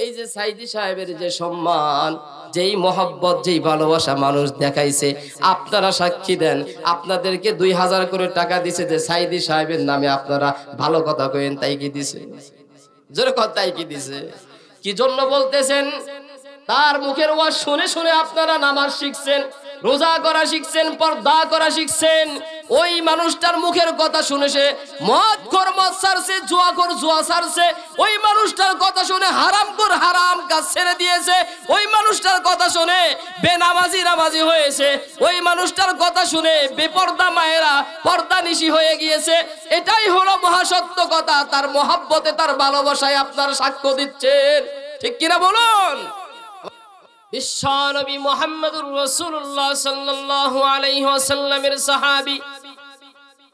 এই যে সাইদি সাহেবের যে সম্মান, যেই মহব্বত, যেই ভালোবাসা মানুষ দেখাইছে, আপনারা সাক্ষী দেন। আপনাদেরকে 2000 করে টাকা দিছে যে সাইদি সাহেবের নামে আপনারা ভালো কথা কইেন, তাই কি দিছে? জোরে কথা, তাই কি দিছে? কি জন্য বলতেছেন? তার মুখের ওয়াজ শুনে শুনে আপনারা নামাজ শিখছেন, রোজা করা শিখছেন, পর্দা করা শিখছেন। ওই মানুষটার মুখের কথা শুনে সে মদখোর মদ ছাড়ছে, জুয়াখোর জুয়া ছাড়ছে। ওই মানুষটার কথা শুনে হারামখোর হারাম কাজ ছেড়ে দিয়েছে। ওই মানুষটার কথা শুনে বেনামাজি নামাজি হয়েছে। ওই মানুষটার কথা শুনে বেপর্দা মায়েরা পর্দা নিশি হয়ে গিয়েছে। এটাই হলো মহাসত্য কথা। তার মহব্বতে, তার ভালোবাসায় আপনারা সাক্ষ্য দিচ্ছেন, ঠিক কিনা বলুন? বিশ্বনবী মুহাম্মদুর রাসূলুল্লাহ সাল্লাল্লাহু আলাইহি ওয়াসাল্লামের সাহাবী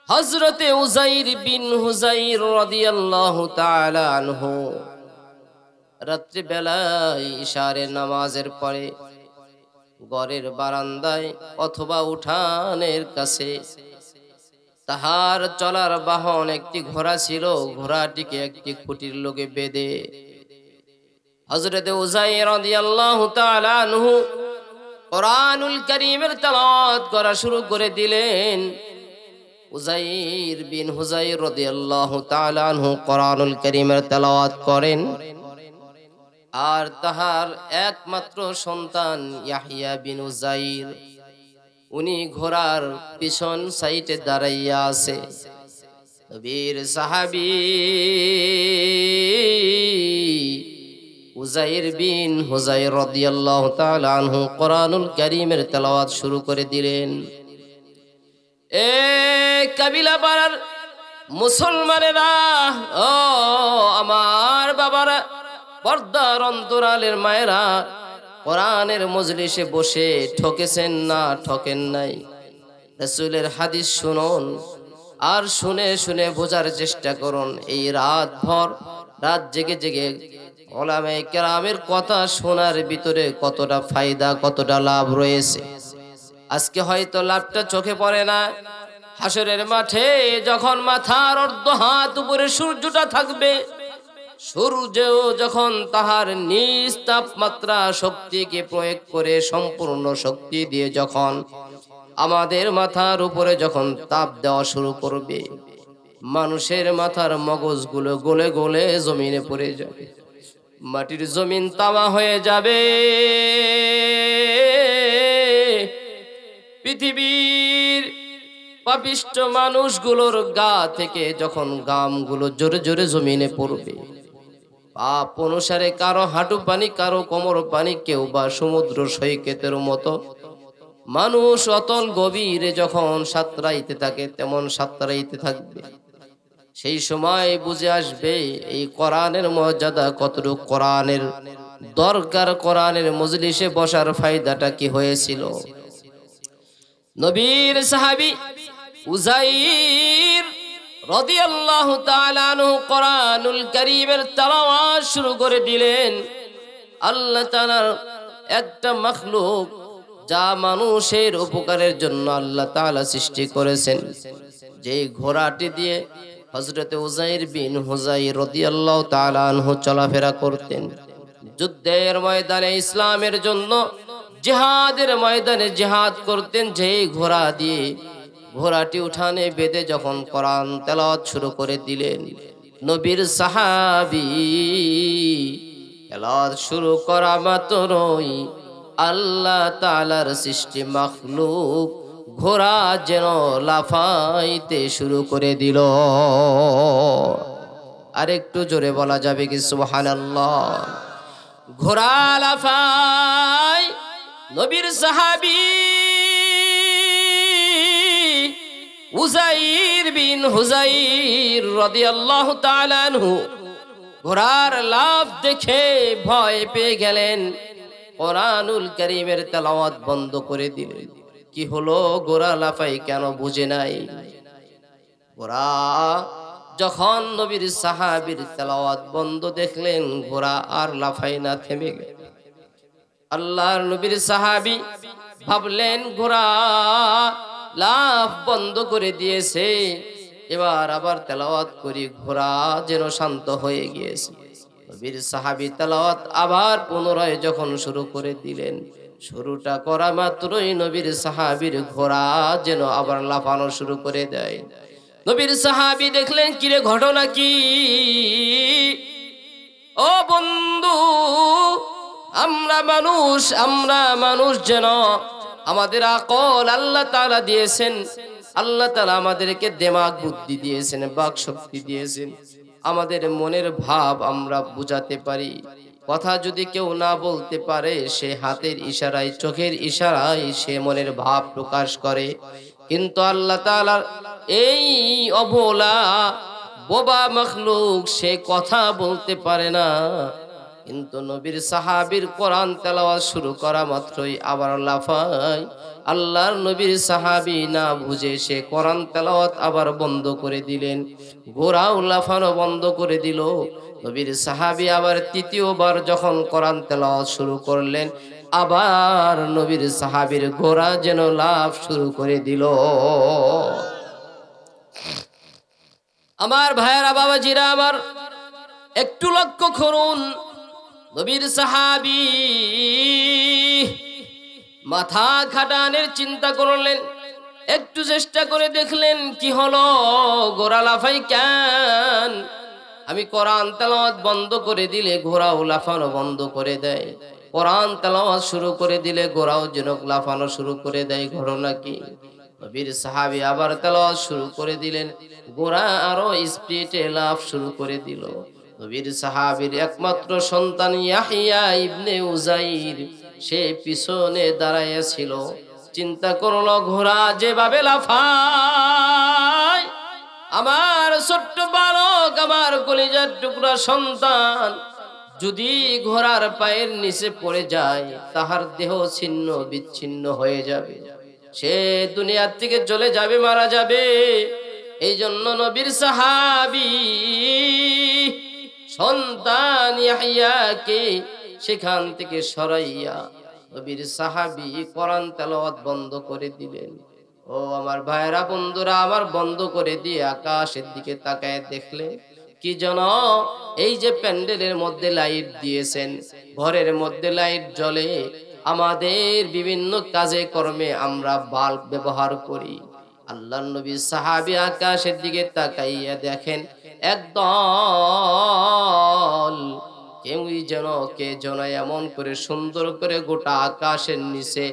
হযরতে উযাইর বিন হুযাইর রাদিয়াল্লাহু তাআলা আনহু রাত্রি বেলায় ইশারের নামাজের পরে ঘরের বারান্দায় অথবা উঠানের কাছে তাহার চলার বাহন একটি ঘোড়া ছিল। ঘোড়াটিকে একটি খুঁটির লগে বেঁধে হযরতে উযাইর রাদিয়াল্লাহু তাআলা আনহু কুরআনুল কারীমের তেলাওয়াত করা শুরু করে দিলেন। উযাইর বিন হুযাইর রাদিয়াল্লাহু তাআলা আনহু কুরআনুল কারীমের তেলাওয়াত করেন। আর তাহার একমাত্র সন্তান ইয়াহইয়া বিন উযাইর, উনি ঘোড়ার পিছন সাইডে দাঁড়াইয়া আছে। নবীর সাহাবী উযাইর বিন হুযাইর রাদিয়াল্লাহু তাআলা আনহু কুরআনুল কারীমের তেলাওয়াত শুরু করে দিলেন। এ কাবিলা পাড়ার মুসলমানেরা, ও আমার বাবারা, পর্দার অন্তরালের মায়েরা, কোরআনের মজলিসে বসে ঠকেছেন না ঠকেন নাই? রাসূলের হাদিস শুনুন আর শুনে শুনে বোঝার চেষ্টা করুন। এই রাত জেগে জেগে উলামায়ে কেরামের কথা শোনার ভিতরে কতটা ফায়দা, কতটা লাভ রয়েছে। আজকে হয়তো লাভটা চোখে পড়ে না। হাসরের মাঠে যখন মাথার অর্ধ হাত উপরে সূর্যটা থাকবে, সূর্যও যখন তাহার নিজ তাপমাত্রা শক্তিকে প্রয়োগ করে সম্পূর্ণ শক্তি দিয়ে যখন আমাদের মাথার উপরে যখন তাপ দেওয়া শুরু করবে, মানুষের মাথার মগজগুলো গলে গলে জমিনে পড়ে যাবে, মাটির জমিন তামা হয়ে যাবে। পৃথিবীর পাপিষ্ঠ মানুষগুলোর গা থেকে যখন ঘামগুলো জোরে জোরে জমিনে পড়বে, পাপ অনুসারে কারো হাঁটু পানি, কারো কোমর পানি, কেউ বা সমুদ্র সৈকতের মতো মানুষ অতল গভীরে যখন সাঁতরাইতে থাকে তেমন সাঁতরাইতে থাকবে। সেই সময় বুঝে আসবে এই কোরআনের মর্যাদা কতটুকু, কোরআনের দরকার, কোরআনের মজলিসে বসার ফায়দাটা কি হয়েছিল। নবীর সাহাবী উযাইর রাদিয়াল্লাহু তাআলা আনহু কুরআনুল কারীমের তেলাওয়াত শুরু করে দিলেন। আল্লাহ তাআলার একটা মাখলুক যা মানুষের উপকারের জন্য আল্লাহ তাআলা সৃষ্টি করেছেন, যে ঘোড়াটি দিয়ে হযরতে উযাইর বিন হুযাইর রাদিয়াল্লাহু তাআলা আনহু চলাফেরা করতেন। যুদ্ধের ময়দানে ইসলামের জন্য, জিহাদের ময়দানে জিহাদ করতেন। যেই ঘোড়া দিয়ে, ঘোড়াটি উঠানে বেঁধে যখন কোরআন তেলাওয়াত শুরু করে দিলেন, নবীর সাহাবী তেলাওয়াত শুরু করা মাত্রই আল্লাহ তাআলার সৃষ্টি মাখলুক ঘোড়া যেন লাফাইতে শুরু করে দিল। আরেকটু জোরে বলা যাবে কি সুবহানাল্লাহ? ঘোড়া লাফায়। নবীর সাহাবী উযাইর বিন হুযাইর রাদিয়াল্লাহু তাআলা আনহু ঘোড়ার লাফ দেখে ভয় পেয়ে গেলেন, কোরআনুল কারীমের তেলাওয়াত বন্ধ করে দিলেন। কি হলো, ঘোড়া লাফাই কেন বুঝে নাই। ঘোড়া যখন নবীর সাহাবীর তেলাওয়াত বন্ধ দেখলেন, ঘোড়া আর লাফাই না, থেমে গেল। আল্লাহর নবীর সাহাবী ভাবলেন ঘোড়া লাফ বন্ধ করে এবার আবার তেলাওয়াত করি, ঘোড়া যেন শান্ত হয়ে গিয়েছে। নবীর সাহাবী তেলাওয়াত আবার পুনরায় যখন শুরু করে দিলেন, শুরুটা করা মাত্রই নবীর সাহাবীর ঘোড়া যেন আবার লাফানো শুরু করে দেয়। নবীর সাহাবী দেখলেন, কিরে ঘটনা কি? ও বন্ধু, আমরা মানুষ যেন আমাদের আকল আল্লাহ তাআলা দিয়েছেন, আল্লাহ তাআলা আমাদেরকে দিমাগ বুদ্ধি দিয়েছেন, বাক শক্তি দিয়েছেন, আমাদের মনের ভাব আমরা বুঝাতে পারি। কথা যদি কেউ না বলতে পারে, সে হাতের ইশারায়, চোখের ইশারায় সে মনের ভাব প্রকাশ করে। কিন্তু আল্লাহ তাআলার এই অবলা বোবা মখলুক, সে কথা বলতে পারে না। কিন্তু নবীর সাহাবীর কোরআন তেলাওয়াত শুরু করা মাত্রই আবার লাফায়। আল্লাহর নবীর সাহাবী না বুঝে সে কোরআন তেলাওয়াত আবার বন্ধ করে দিলেন, ঘোড়াও লাফানো বন্ধ করে দিল। নবীর সাহাবী আবার তৃতীয়বার যখন কোরআন তেলাওয়াত শুরু করলেন, আবার নবীর সাহাবীর ঘোড়া যেন লাফ শুরু করে দিল। আমার ভাইয়েরা, বাবাজিরা আমার, একটু লক্ষ্য করুন, নবীর সাহাবী মাথা খাটানোর চিন্তা করলেন, একটু চেষ্টা করে দেখলেন কি হলো, ঘোড়া লাফাই কেন? আমি কোরআন তেলাওয়াত বন্ধ করে দিলে ঘোড়াও লাফানো বন্ধ করে দেয়, কোরআন তেলাওয়াত শুরু করে দিলে ঘোড়াও যেন লাফানো শুরু করে দেয়, ঘটনা কি? নবীর সাহাবী আবার তেলাওয়াত শুরু করে দিলেন, ঘোড়া আরো স্পিডে লাফ শুরু করে দিল। নবীর সাহাবীর একমাত্র সন্তান ইয়াহইয়া ইবনে উযাইর, সে পিছনে দাঁড়াইয়া ছিল। চিন্তা করলো, ঘোড়া যেভাবে লাফায়, আমার ছোট্ট বালক, আমার কলিজার টুকরা সন্তান যদি ঘোড়ার পায়ের নিচে পড়ে যায়, তাহার দেহ ছিন্ন বিচ্ছিন্ন হয়ে যাবে, সে দুনিয়ার থেকে চলে যাবে, মারা যাবে। এই জন্য নবীর সাহাবী সন্তান ইয়াহইয়াকে সেখান থেকে সরাইয়া নবীর সাহাবী কোরআন তেলাওয়াত বন্ধ করে দিলেন। ও আমার ভাইরা, বন্ধুরা আমার, বন্ধ করে দিয়ে আকাশের দিকে তাকায় দেখলে কি যেন, এই যে প্যান্ডেলের মধ্যে লাইট দিয়েছেন, ঘরের মধ্যে লাইট জ্বলে, আমাদের বিভিন্ন কাজে কর্মে আমরা বাল্ব ব্যবহার করি। আল্লাহর নবী সাহাবী আকাশের দিকে তাকাইয়া দেখেন, একদল কেউই যেন কে যেন এমন করে সুন্দর করে গোটা আকাশের নিচে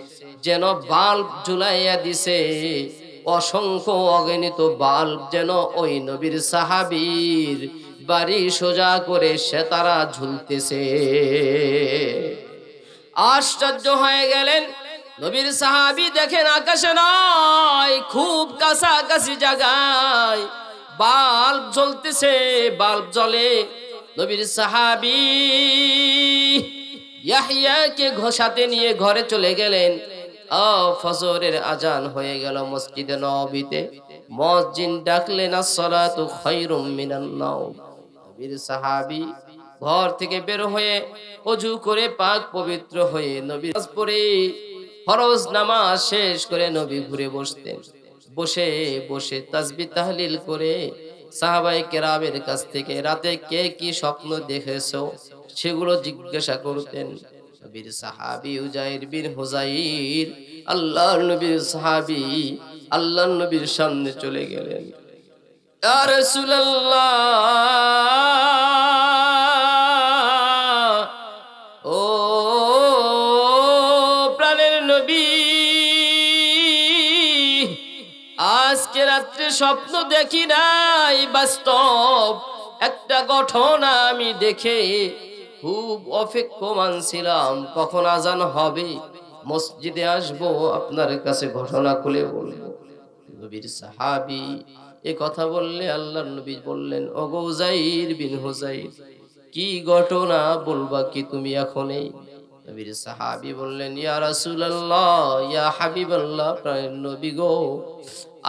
যেন বাল্ব ঝুলাইয়া দিছে, অসংখ্য অগণিত বাল্ব যেন ওই নবীর সাহাবীর বাড়ি সোজা করে সে তারা ঝুলতেছে। আশ্চর্য হয়ে গেলেন নবীর সাহাবী, দেখেন আকাশে নয়, খুব কাছাকাছি জায়গায় বাল্ব জ্বলতেছে, বাল্ব জ্বলে। নবীর সাহাবী ইয়াহইয়াকে সাথে নিয়ে ঘরে চলে গেলেন। ফজরের আজান হয়ে গেল মসজিদে নববীতে, মুয়াজ্জিন ডাকলেন, আসসালাতু খায়রুম মিনান নাওম। নবীর সাহাবী ঘর থেকে বের হয়ে ওযু করে পাক পবিত্র হয়ে নবীর পরে ফরজ নামাজ শেষ করে নবী ঘুরে বসতেন। বসে বসে তাসবিহ তাহলিল করে সাহাবায়ে কেরামের কাছ থেকে রাতে কে কি স্বপ্ন দেখেছো সেগুলো জিজ্ঞাসা করতেন। নবীর সাহাবী উযাইর বিন হুযাইর, আল্লাহর নবীর সাহাবী, আল্লাহর নবীর সামনে চলে গেলেন। ইয়া রাসূলুল্লাহ, ও প্রাণের নবী, আজকে রাত্রে স্বপ্ন দেখি নাই, বাস্তব একটা ঘটনা আমি দেখে খুব অপেক্ষমান ছিলাম, কখন আজান হবে, মসজিদে আসবো, আপনার কাছে ঘটনা খুলে বলবো। নবীর সাহাবী এ কথা বললে আল্লাহর নবী বললেন, ওগো উযাইর বিন হুযাইর, কি ঘটনা বলবা কি তুমি এখনই? নবীর সাহাবী বললেন, ইয়া রাসূলুল্লাহ, ইয়া হাবিবাল্লাহ, প্রাণের নবী গো,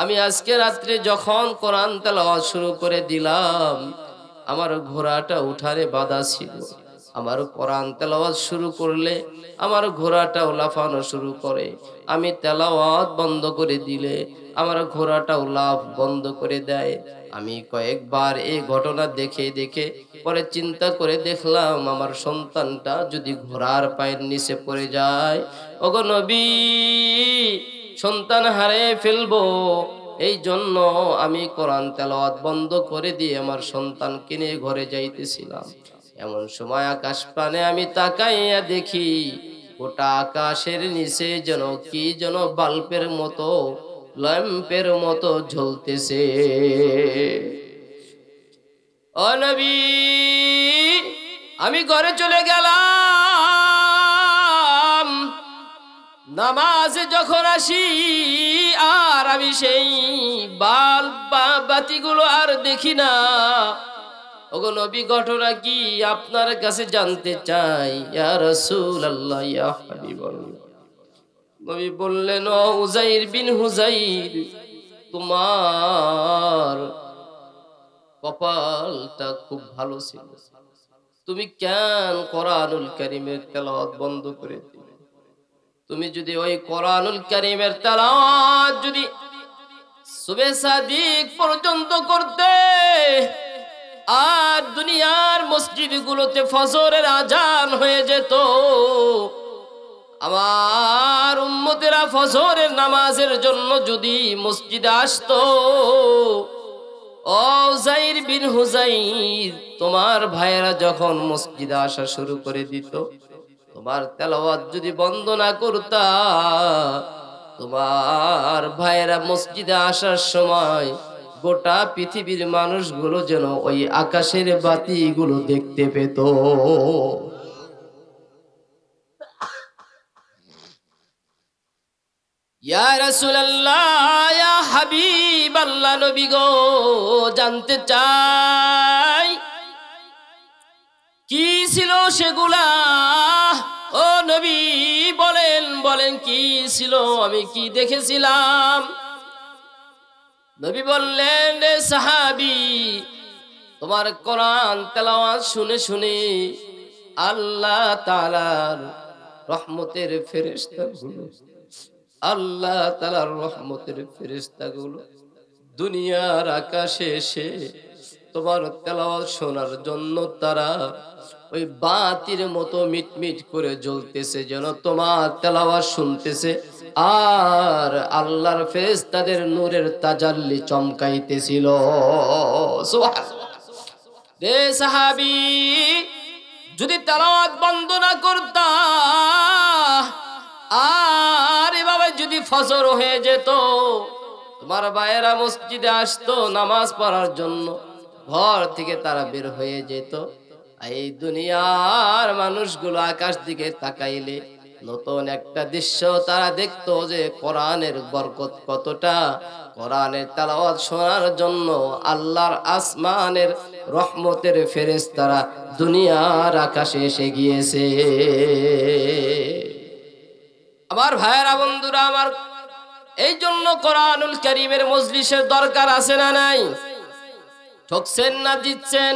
আমি আজকে রাত্রে যখন কোরআন তেলাওয়াত শুরু করে দিলাম, আমার ঘোড়াটা উঠানে বাঁধা ছিল, আমার কোরআন তেলাওয়াত শুরু করলে আমার ঘোড়াটাও লাফানো শুরু করে, আমি তেলাওয়াত বন্ধ করে দিলে আমার ঘোড়াটাও লাফ বন্ধ করে দেয়। আমি কয়েকবার এই ঘটনা দেখে দেখে পরে চিন্তা করে দেখলাম আমার সন্তানটা যদি ঘোড়ার পায়ের নিচে পড়ে যায়, ওগো নবী, সন্তান হারিয়ে ফেলবো। এই জন্য আমি কোরআন তেলাওয়াত বন্ধ করে দিয়ে আমার সন্তানকে নিয়ে ঘরে যাইতেছিলাম। এমন সময় আকাশ প্রাণে আমি তাকাইয়া দেখি গোটা আকাশের নিচে যেন কি যেন বাল্বের মতো, ল্যাম্পের মতো জ্বলতেছে। ও নবী, আমি ঘরে চলে গেলাম। নামাজে যখন আসি আর আমি সেই বাতিগুলো আর দেখি না। ওগো নবী, ঘটনা কি আপনার কাছে জানতে চাই। ইয়া রাসূলুল্লাহ, ইয়া হাবিবাল্লাহ। নবী বললেন, ও উযাইর বিন হুযাইর, তোমার কপালটা খুব ভালো ছিল। তুমি কেন কোরআনুল কারীমের তেলাওয়াত বন্ধ করে দিলে? তুমি যদি ওই কোরআনুল কারীমের তেলাওয়াত যদি সুবে সাদিক পর্যন্ত করতে, আর দুনিয়ার মসজিদগুলোতে ফজরের আজান হয়ে যেত, আমার উম্মতেরা ফজরের নামাজের জন্য যদি মসজিদে আসতো, ও উযাইর বিন হুযাইর, তোমার ভাইয়েরা যখন মসজিদে আসা শুরু করে দিত, তোমার তেলাওয়াত যদি বন্ধ না করতা, তোমার ভাইয়েরা মসজিদে আসার সময় গোটা পৃথিবীর মানুষগুলো যেন ওই আকাশের বাতিগুলো দেখতে পেত। ইয়া রাসূলুল্লাহ, ইয়া হাবিবাল্লাহ, নবী গো, জানতে চাই কি ছিল সেগুলা। ও নবী, বলেন বলেন কি ছিল, আমি কি দেখেছিলাম? নবী বললেন, রে সাহাবী, তোমার কোরআন তেলাওয়াত শুনে শুনে আল্লাহ তাআলার রহমতের ফেরেশতাগুলো, আল্লাহ তাআলার রহমতের ফেরেশতাগুলো দুনিয়ার আকাশে এসে তোমার তেলাওয়াত শোনার জন্য তারা ওই বাতির মতো মিটমিট করে জ্বলতেছে, যেন তোমার তেলাওয়াত শুনতেছে, আর আল্লাহর ফেরেশতাদের নূরের তাজাল্লি চমকাইতেছিল। সুবহানাল্লাহ। রে সাহাবী, যদি তেলাওয়াত বন্ধ না করতা, আর এভাবে যদি ফজর হয়ে যেত, তোমার ভাইয়েরা মসজিদে আসতো নামাজ পড়ার জন্য, ঘর থেকে তারা বের হয়ে যেত, এই দুনিয়ার মানুষগুলো আকাশ দিকে তাকাইলে নতুন একটা দৃশ্য তারা দেখতো, যে কোরআনের বরকত কতটা। কোরআনের তেলাওয়াত শোনার জন্য আল্লাহর আসমানের রহমতের ফেরেশতারা দুনিয়ার আকাশে এসে গিয়েছে। আমার ভাইয়েরা, বন্ধুরা আমার, এই জন্য কোরআনুল কারীমের মজলিসের দরকার আছে না নাই? ঠকছেন না জিতছেন?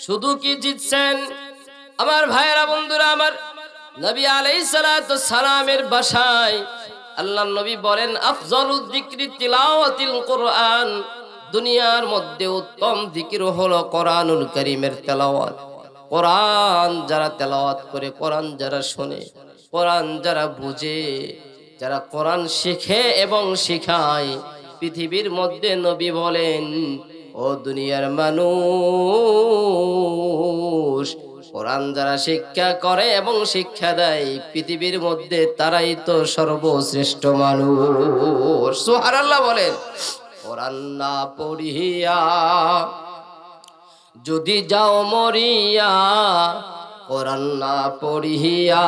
শুধু কি জিতছেন? আমার ভাইয়েরা, বন্ধুরা আমার, নবী আলাইহিস সালাতু সালামের ভাষায় আল্লাহর নবী বলেন, আফজালুয যিকরি তিলাওয়াতিল কোরআন, দুনিয়ার মধ্যে উত্তম জিকির হলো কোরআনুল কারীমের তেলাওয়াত। কোরআন যারা তেলাওয়াত করে, কোরআন যারা শোনে, কোরআন যারা বুঝে, যারা কোরআন শেখে এবং শেখায়, পৃথিবীর মধ্যে নবী বলেন, ও দুনিয়ার মানুষ, কোরআন যারা শিক্ষা করে এবং শিক্ষা দেয়, পৃথিবীর মধ্যে তারাই তো সর্বশ্রেষ্ঠ মানুষ। সুবহানাল্লাহ বলেন। কোরআন না পড়িয়া যদি যাও মরিয়া, কোরআন না পড়িয়া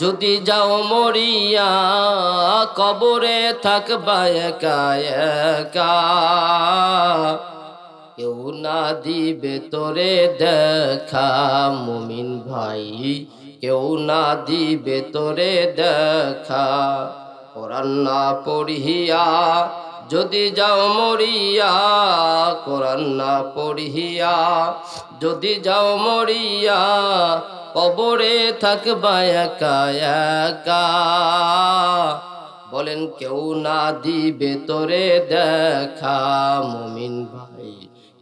যদি যাও মরিয়া, কবরে থাকবা একা একা, কেউ না দিবে তোরে দেখা মুমিন ভাই, কেউ না দিবে তোরে দেখা। কোরআন না পড়িয়া যদি যাও মরিয়া কোরআন না পড়িয়া, যদি যাও মরিয়া কবরে থাকবা একা একা। বলেন কেউ না দিবে তোরে দেখা মুমিন ভাই,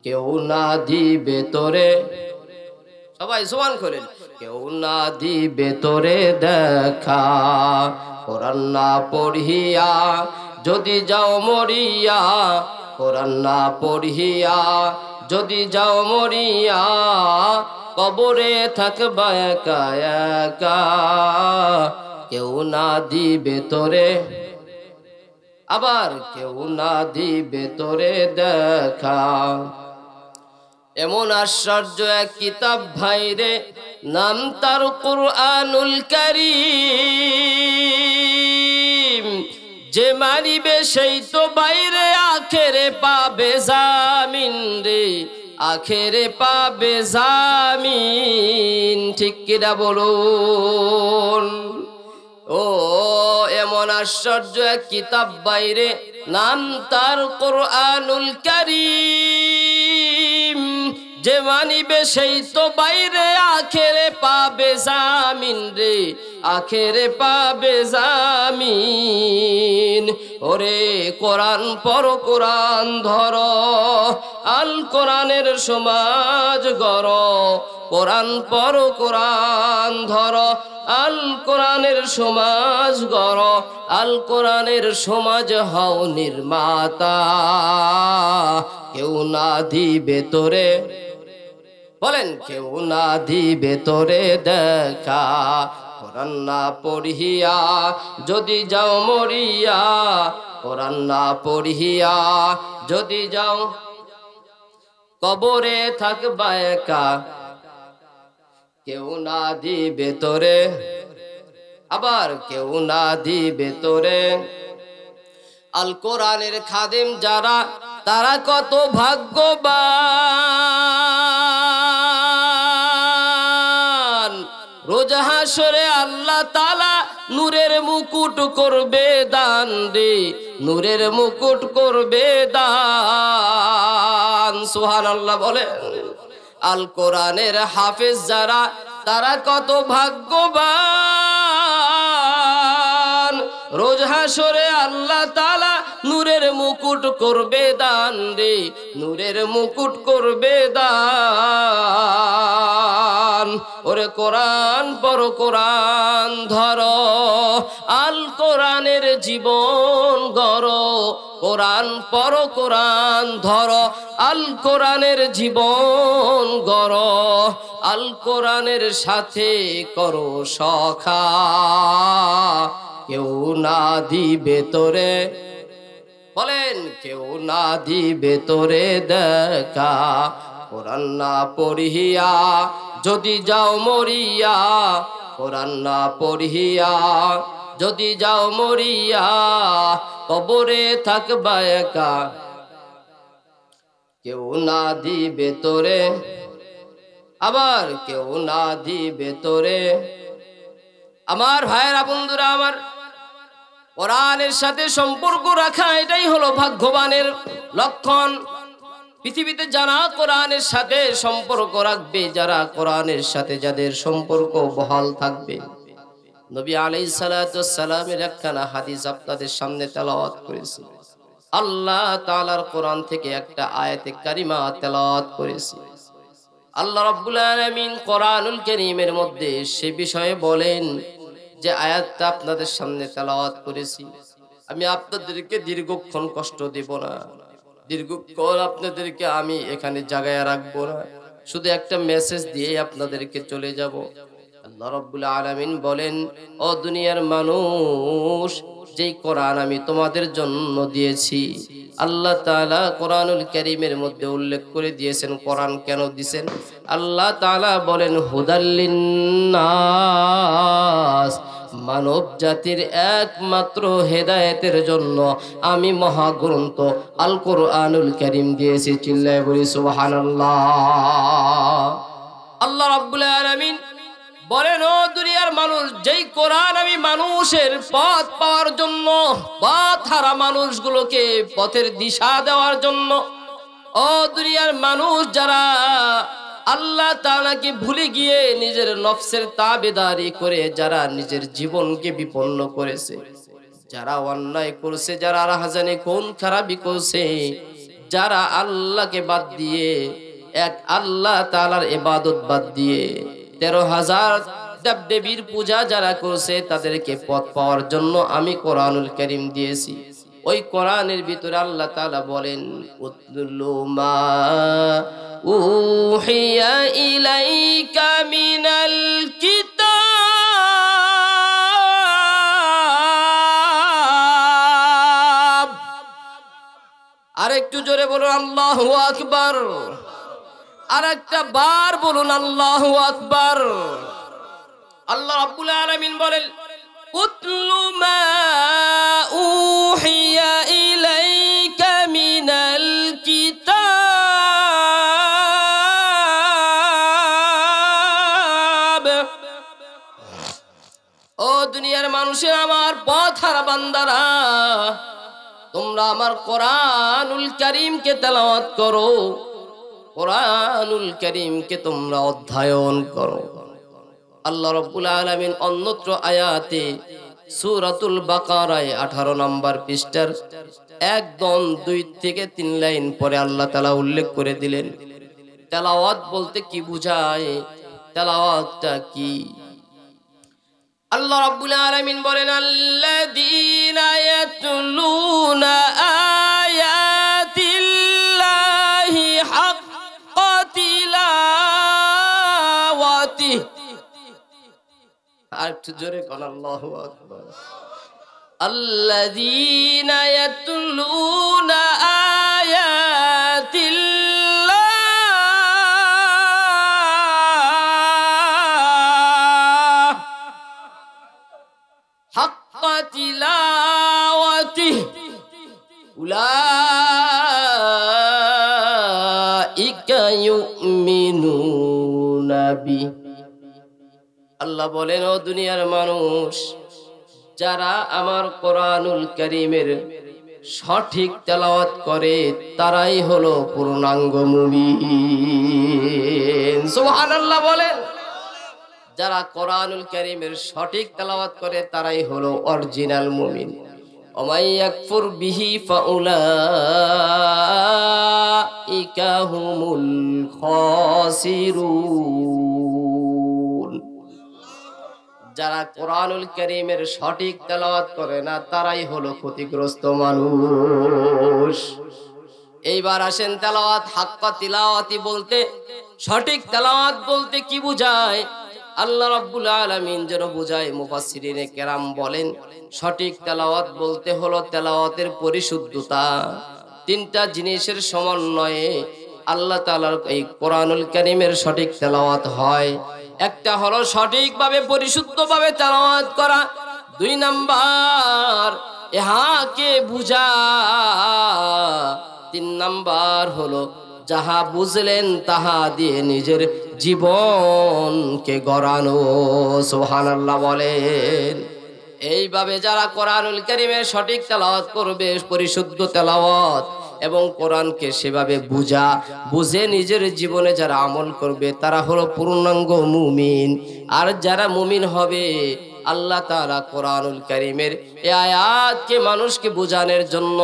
কেউ না দিবে তোরে, সবাই সমান করেন, কেউ না দিবে তোরে দেখা কোরআন না পড়িয়া, যদি যাও মরিয়া কোরআন না পড়িয়া, যদি যাও মরিয়া কবরে থাকবা একা একা। কেউ না দিবে তোরে, আবার কেউ না দিবে তোরে দেখা। এমন আশ্চর্য এক কিতাব ভাইরে, নাম তার কুরআনুল কারীম, যে মানিবে সেই তো বাইরে আখেরে পাবে জামিন রে, আখেরে পাবে জামিন। ঠিক কিনা বলুন? ও এমন আশ্চর্য এক কিতাব বাইরে, নাম তার কুরআনুল কারীম, যে মানিবে সেই তো বাইরে আখেরে পাবে জামিন রে, আখেরে পাবে জামিন। ওরে কোরআন পড়ো কোরআন ধরো, আল কোরআনের সমাজ গড়ো, কোরআন পড়ো কোরআন ধরো, আল কোরআনের সমাজ গড়ো, আল কোরআনের সমাজ হও নির্মাতা। কেউ না দিবে তোরে, বলেন কেউ না দিবে তোরে দেখা কোরআন না পড়িয়া, যদি যাও মরিয়া কোরআন না পড়িয়া, যদি যাও কবরে থাকবা একা। কেউ না দিবে তোরে, আবার কেউ না দিবে তোরে। আল কোরআনের খাদেম যারা, তারা কত ভাগ্যবান। রোজ হাসরে আল্লাহ তাআলা নূরের মুকুট করবে দান রে, নূরের মুকুট করবে দান। সুবহানাল্লাহ বলেন। আল কোরআনের হাফেজ যারা, তারা কত ভাগ্যবান। রোজ হাসরে আল্লাহ তাআলা নূরের মুকুট করবে দান রে, নূরের মুকুট করবে দান। ওরে কোরআন পড়ো কোরআন ধরো, আল কোরআনের জীবন গড়ো, কোরআন পড়ো কোরআন ধরো, আল কোরআনের জীবন গড়ো, আল কোরআনের সাথে করো সখা। কেউ না দিবে তোরে, বলেন কেউ না দিবে তোরে দেখা কোরআন না পড়িয়া, যদি যাও মরিয়া কোরআন না পড়িয়া, যদি যাও মরিয়া কবরে থাকবা একা। কেউ না দিবে তোরে, আবার কেউ না দিবে তোরে। আমার ভাইয়েরা বন্ধুরা আমার, কোরআনের সাথে সম্পর্ক রাখা এটাই হলো ভাগ্যবানের লক্ষণ। পৃথিবীতে যারা কোরআনের সাথে সম্পর্ক রাখবে, যারা কোরআনের সাথে যাদের সম্পর্ক বহাল থাকবে, নবী আলাইহিস সালাতু ওয়াস সালামের একখানা হাদিস আপনাদের সামনে তেলাওয়াত করেছি। আল্লাহ তাআলার কোরআন থেকে একটা আয়াতে কারিমা তেলাওয়াত করেছি। আল্লাহ রাব্বুল আলামিন কোরআনুল কারীমের মধ্যে সে বিষয়ে বলেন, যে আয়াতটা আপনাদের সামনে তেলাওয়াত করেছি, আমি আপনাদেরকে দীর্ঘক্ষণ কষ্ট দেব না, দীর্ঘক্ষণ আপনাদেরকে আমি এখানে জাগায়া রাখবো না, শুধু একটা মেসেজ দিয়ে আপনাদেরকে চলে যাব। আল্লাহ রাব্বুল আলামিন বলেন, ও দুনিয়ার মানুষ, যেই কোরআন আমি তোমাদের জন্য দিয়েছি, আল্লাহ তাআলা কোরআনুল কারীমের মধ্যে উল্লেখ করে দিয়েছেন কোরআন কেন দিয়েছেন। আল্লাহ তাআলা বলেন, হুদাল লিন্নাস, মানব জাতির একমাত্র হেদায়েতের জন্য আমি মহাগ্রন্থ আল কোরআনুল কারীম দিয়েছি। চিল্লায়ে বলি সুবহানাল্লাহ। আল্লাহ রাব্বুল আলামিন বলেন, ও দুনিয়ার মানুষ, যেই কোরআন আমি মানুষের পথ পাওয়ার জন্য, পথ হারা মানুষগুলোকে পথের দিশা দেওয়ার জন্য, ও দুনিয়ার মানুষ যারা আল্লাহ তাআলাকে ভুলে গিয়ে নিজের নফসের তাবেদারি করে যারা নিজের জীবনকে বিপন্ন করেছে, যারা অন্যায় করছে, যারা রাহাজানি কোন খারাপি করছে, যারা আল্লাহকে বাদ দিয়ে এক আল্লাহ তাআলার ইবাদত বাদ দিয়ে 13,000 দেবদেবীর পূজা যারা করছে, তাদেরকে পথ পাওয়ার জন্য আমি কোরআনুল কারীম দিয়েছি। ওই কোরআনের ভিতরে আল্লাহ তাআলা বলেন, উতলু মা উহিয়া ইলাইকা মিনাল কিতাব। আর একটু জোরে বলুন আল্লাহু আকবার। আর একটা বার বলুন আল্লাহু আকবার। আল্লাহ রাব্বুল আলামিন বলেন, উতলু মা উহিয়া ইলাইকা মিনাল কিতাব। ও দুনিয়ার মানুষের, আমার পথ হারা বান্দারা, তোমরা আমার কোরআনুল কারীমকে তেলাওয়াত করো, কোরআনুল কারীমকে তোমরা অধ্যয়ন করো। আল্লাহ রাব্বুল আলামিন অন্যত্র আয়াতে সূরাতুল বাকারায় 18 নম্বর পৃষ্ঠার একদম 2 থেকে 3 লাইন পরে আল্লাহ তাআলা উল্লেখ করে দিলেন, তেলাওয়াত বলতে কি বোঝায়, তেলাওয়াতটা কি। আল্লাহ রাব্বুল আলামিন বলেন, আল্লাযীনা ইয়াতলুনা আয়াতিল্লাহি হাক্কা তিলাওয়াতিহি। আর একটু জোরে বল আল্লাহু আকবার। আল্লাযীনা ইয়াতলুনা আয়াতিল্লাহি হাক্কা তিলাওয়াতিহি উলাইকা ইউমিনুনা বিহি। আল্লাহ বলেন, ও দুনিয়ার মানুষ, যারা আমার কোরআনুল কারীমের সঠিক তেলাওয়াত করে তারাই হলো পূর্ণাঙ্গ মুমিন। সুবহানাল্লাহ বলেন। যারা কোরআনুল কারীমের সঠিক তেলাওয়াত করে তারাই হলো অরিজিনাল মুমিন। ওমাই ইয়াকফুর বিহি ফাউলাইকা হুমুল খাসিরুন। যারা কোরআনুল কারীমের সঠিক তেলাওয়াত করে না তারাই হলো ক্ষতিগ্রস্ত মানুষ। এইবার আসেন, তেলাওয়াত হাক্কা তিলাওয়াতি বলতে, সঠিক তেলাওয়াত বলতে কি বোঝায় আল্লাহ রাব্বুল আলামিন যেন বোঝায়। মুফাসসিরিনে কেরাম বলেন, সঠিক তেলাওয়াত বলতে হলো তেলাওয়াতের পরিশুদ্ধতা। 3টা জিনিসের সমন্বয়ে আল্লাহ তাআলার এই কোরআনুল কারীমের সঠিক তেলাওয়াত হয়। একটা হলো সঠিকভাবে পরিশুদ্ধভাবে তেলাওয়াত করা, 2 নাম্বার ইহাকে বুঝা, 3 নাম্বার হলো যাহা বুঝলেন তাহা দিয়ে নিজের জীবনকে গড়ানো। সুবহানাল্লাহ বলেন। এইভাবে যারা কোরআনুল কারীমের সঠিক তেলাওয়াত করবে, পরিশুদ্ধ তেলাওয়াত এবং কোরআনকে সেভাবে বুঝে নিজের জীবনে যারা আমল করবে তারা হলো পূর্ণাঙ্গ মুমিন। আর যারা মুমিন হবে, আল্লাহ তাআলা কোরআনুল কারীমের এই আয়াতকে মানুষকে বোঝানোর জন্য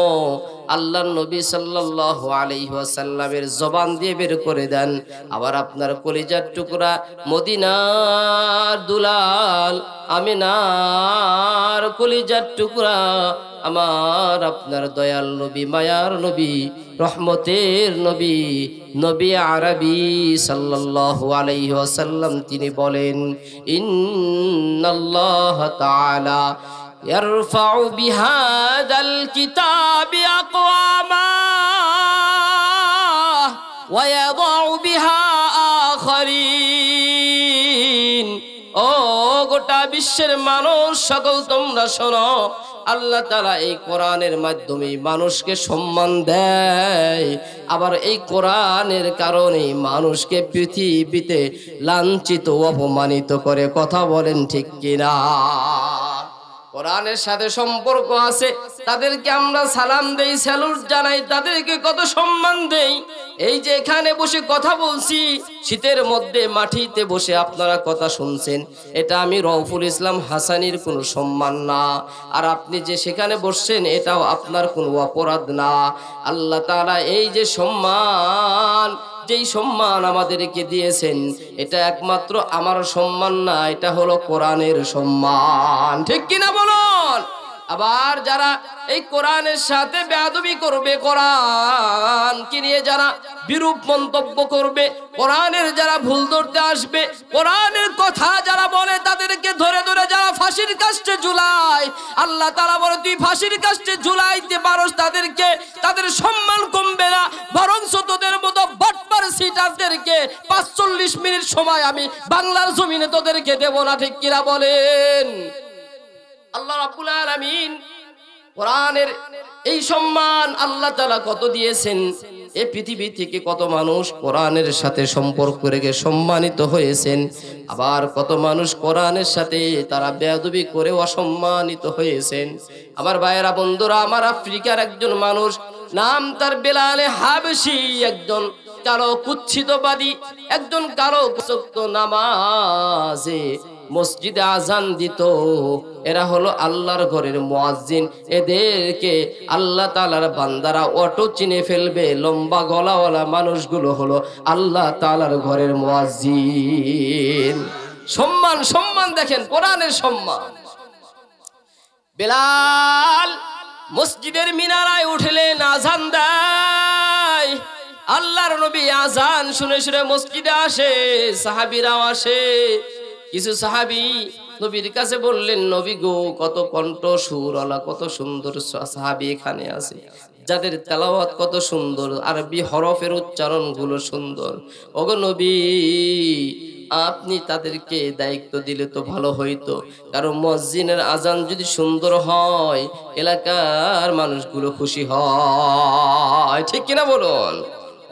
আল্লাহর নবী সাল্লাল্লাহু আলাইহি ওয়াসাল্লামের জবান দিয়ে বের করে দেন। আবার আপনার কলিজার টুকরা মদিনার দুলাল আমিনার কলিজার টুকরা আমার আপনার দয়াল নবী, মায়ার নবী, রহমতের নবী, নবী আরবি সাল্লাল্লাহু আলাইহি ওয়াসাল্লাম তিনি বলেন, ইন্নাল্লাহ তাআলা ইয়ারফাউ বিহাদাল কিতাবি আকওয়ামা ওয়া ইয়াদাউ বিহা আখারিন। ও গোটা বিশ্বের মানুষ সকল তোমরা শোনো, আল্লাহ তাআলা এই কোরআনের মাধ্যমে মানুষকে সম্মান দেয়, আবার এই কোরআনের কারণে মানুষকে পৃথিবীতে লাঞ্ছিত অপমানিত করে। কথা বলেন ঠিক কিনা? কোরআনের সাথে সম্পর্ক আছে, তাদেরকে আমরা সালাম দেই, স্যালুট জানাই, তাদেরকে কত সম্মান দেই। এই যে এখানে বসে কথা বলছি, শীতের মধ্যে মাটিতে বসে আপনারা কথা শুনছেন, এটা আমি রউফুল ইসলাম হাসানির কোনো সম্মান না। আর আপনি যে সেখানে বসছেন, এটাও আপনার কোনো অপরাধ না। আল্লাহ তাআলা এই যে সম্মান, যেই সম্মান আমাদেরকে দিয়েছেন, এটা একমাত্র আমার সম্মান না, এটা হলো কোরআনের সম্মান। ঠিক কিনা বলুন? আবার যারা এই কোরআনের সাথে বেয়াদবি করবে, কোরআনকে নিয়ে যারা বিরূপ মন্তব্য করবে, কোরআনের যারা ভুল ধরতে আসবে, কোরআনের কথা যারা বলে, তাদেরকে ধরে ধরে যারা ফাঁসির কাস্টে ঝুলায়, আল্লাহ তাআলা বলে তুই ফাঁসির কাস্টে ঝুলাইতে পারোস, তাদেরকে তাদের সম্মান কমবে না, বরঞ্চ তোদের মতো বাটপার সিটারদেরকে ৪৫ মিনিট সময় আমি বাংলার জমিনে তোদেরকে দেব না। ঠিক কিনা বলেন? আল্লাহ রাব্বুল আলামিন কোরআনের এই সম্মান আল্লাহ তাআলা কত দিয়েছেন। এই পৃথিবী থেকে কত মানুষ কোরআনের সাথে সম্পর্ক রেখে সম্মানিত হয়েছেন, আবার কত মানুষ কোরআনের সাথে তারা বেয়াদবি করে অসম্মানিত হয়েছেন। আমার ভাইয়েরা, বন্ধুরা, আমার আফ্রিকার একজন মানুষ, নাম তার বেলালে হাবশি, একজন কালো কুচ্ছিতবাদী, একজন কালো কুচক্ত নামাজে মসজিদে আজান দিত। এরা হলো আল্লাহর ঘরের মুয়াজ্জিন। এদেরকে আল্লাহ তাআলার বান্দারা অটো চিনে ফেলবে। লম্বা গলাওয়ালা মানুষগুলো হলো আল্লাহ তাআলার ঘরের মুয়াজ্জিন। সম্মান, সম্মান দেখেন, কোরআনের সম্মান। বেলাল মসজিদের মিনারায় উঠলেন, আজান দেয়। আল্লাহর নবী আজান শুনে শুনে মসজিদে আসে, সাহাবীরাও আসে। কিছু সাহাবী নবীর কাছে বললেন, নবী গো, কত কণ্ঠ সুরওয়ালা, কত সুন্দর সাহাবী এখানে আছে, যাদের তেলাওয়াত কত সুন্দর, আরবি হরফের উচ্চারণ গুলো সুন্দর। ওগো নবী, আপনি তাদেরকে দায়িত্ব দিলে তো ভালো হইতো, কারণ মুয়াজ্জিনের আজান যদি সুন্দর হয়, এলাকার মানুষগুলো খুশি হয়। ঠিক কিনা বলুন?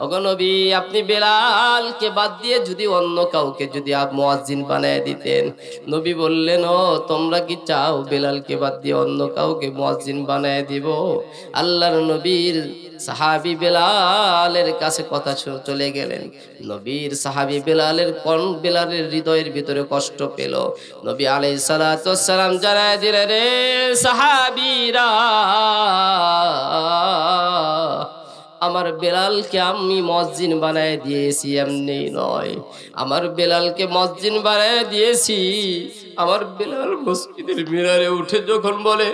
ওগো নবী, আপনি বেলালকে বাদ দিয়ে যদি অন্য কাউকে যদি মুয়াজ্জিন বানায় দিতেন। নবী বললেন, ও তোমরা কি চাও বেলালকে বাদ দিয়ে অন্য কাউকে মুয়াজ্জিন বানায় দিব? আল্লাহর নবীর সাহাবী বেলালের কাছে কথা চলে গেলেন। নবীর সাহাবী বেলালের হৃদয়ের ভিতরে কষ্ট পেল। নবী আলাইহিস সালাতু ওয়াস সালাম জানায় দিলেন, রে সাহাবীরা, আমার বেলালকে আমি মুয়াজ্জিন বানায় দিয়েছি, এমনি নয়, আমার বেলালকে মুয়াজ্জিন বানায় দিয়েছি। আমার বেলাল মসজিদের মিনারে উঠে যখন বলে,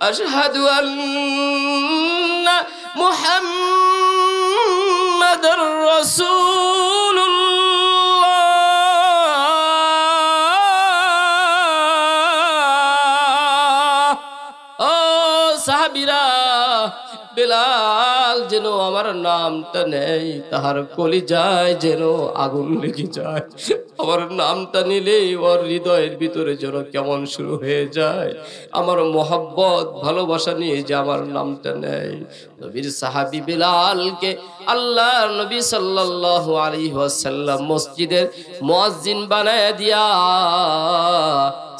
আশহাদু আন্না মুহাম্মাদুর রাসূলুল্লাহ, ও সাহাবীরা, বেলাল যেন আমার নামটা নেই, তাহার কলিজায় যেন আগুন লেগে যায়। আমার নামটা নিলেই ওর হৃদয়ের ভিতরে যেন কেমন শুরু হয়ে যায়। আমার মোহাব্বত, ভালোবাসা নিয়ে যে আমার নামটা নেই। নবীর সাহাবী বেলালকে আল্লাহর নবী সাল্লাল্লাহু আলাইহি ওয়াসাল্লাম মসজিদের মুয়াজ্জিন বানায় দিয়া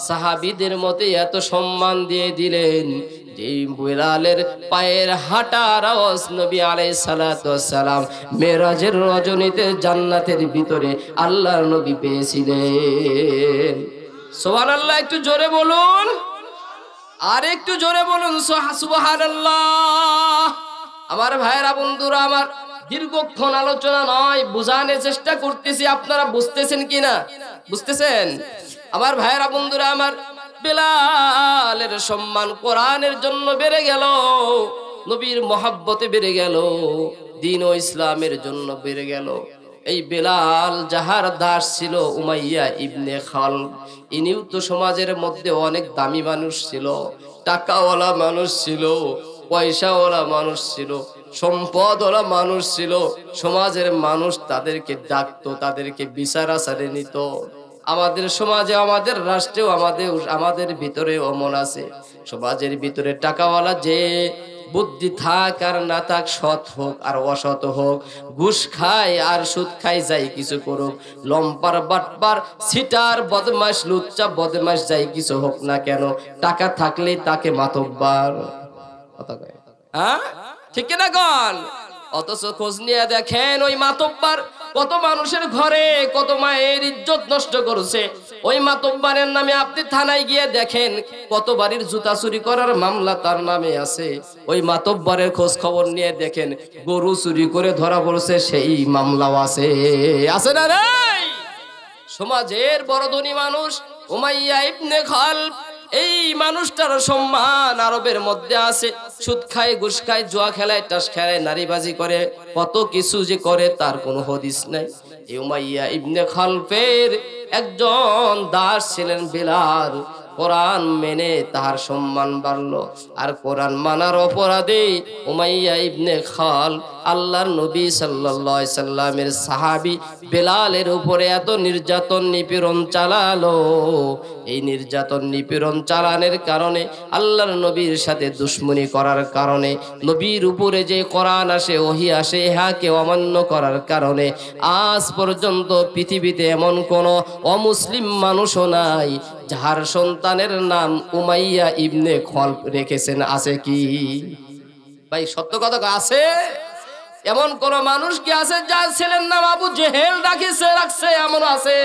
সাহাবীদের মতে এত সম্মান দিয়ে দিলেন, এই বেলালের পায়ের হাঁটার আওয়াজ নবী আলাইহিস সালাতু ওয়াস সালাম মেরাজের রজনীতে জান্নাতের ভিতরে আল্লাহর নবী পেয়েছিলেন। সুবহানাল্লাহ, একটু জোরে বলুন, আর একটু জোরে বলুন সুবহানাল্লাহ। আমার ভাইরা, বন্ধুরা আমার, দীর্ঘক্ষণ আলোচনা নয়, বোঝানোর চেষ্টা করতেছি, আপনারা বুঝতেছেন কিনা? বুঝতেছেন? আমার ভাইরা, বন্ধুরা আমার, বেলালের সম্মান কোরআনের জন্য বেড়ে গেল, নবীর মহব্বতে বেড়ে গেল, দ্বীন ও ইসলামের জন্য বেড়ে গেল। এই বেলাল যাহার দাস ছিল উমাইয়া ইবনে খালদ, ইনিও তো সমাজের মধ্যে অনেক দামি মানুষ ছিল, টাকাওয়ালা মানুষ ছিল, পয়সাওয়ালা মানুষ ছিল, সম্পদওয়ালা মানুষ ছিল। সমাজের মানুষ তাদেরকে ডাকতো, তাদেরকে বিচার আচারে নিত। আমাদের সমাজে, আমাদের রাষ্ট্রেও, আমাদের ভিতরে অমন আছে। সমাজের ভিতরে টাকাওয়ালা যে বুদ্ধি থাক আর না থাক, সৎ হোক আর অসৎ হোক, ঘুষ খায় আর সুদ খায়, যাই কিছু করুক, লম্পার বাটপার সিটার বদমাশ লুচ্চা বদমাশ যাই কিছু হোক না কেন, টাকা থাকলে তাকে মাতব্বার। কথা কয় হ্যাঁ, ঠিক না গন? অথচ খোঁজ নিয়ে দেখেন ওই মাতব্বার কত মানুষের ঘরে কত মায়ের ইজ্জত নষ্ট করছে। ওই মাতব্বারের নামে আপনি থানায় গিয়ে দেখেন কত বাড়ির জুতা চুরি করার মামলা তার নামে আছে। ওই মাতব্বারের খোঁজ খবর নিয়ে দেখেন গরু চুরি করে ধরা পড়ছে, সেই মামলাও আছে। আছে না রে? সমাজের বড় ধনী মানুষ উমাইয়া ইবনে খালফ, এই মানুষটার সম্মান আরবের মধ্যে আছে। সুদ খায়, ঘুষ খায়, জুয়া খেলায়, টাস খেলায়, নারীবাজি করে, কত কিছু যে করে তার কোনো হদিস নাই। এই উমাইয়া ইবনে খালফের একজন দাস ছিলেন বিলাল। কোরআন মেনে তার সম্মান বাড়লো, আর কোরআন মানার অপরাধে উমাইয়া ইবনে খালফ আল্লাহর নবী সাল্লাল্লাহু আলাইহি সাল্লামের সাহাবী বেলালের উপরে এত নির্যাতন নিপীড়ন চালালো। এই নির্যাতন নিপীড়ন চালানোর কারণে, আল্লাহর নবীর সাথে দুশমনি করার কারণে, নবীর উপরে যে কোরআন আসে, ওহী আসে, ইহাকে অমান্য করার কারণে আজ পর্যন্ত পৃথিবীতে এমন কোনো অমুসলিম মানুষও নাই যার সন্তানের নাম উমাইয়া ইবনে খালফ রেখেছেন। আছে কি ভাই? সত্য কথা আছে? এমন কোন মানুষ কি আছে যার ছেলের নাম আবু জেহেল রাখছে? এমন আছে?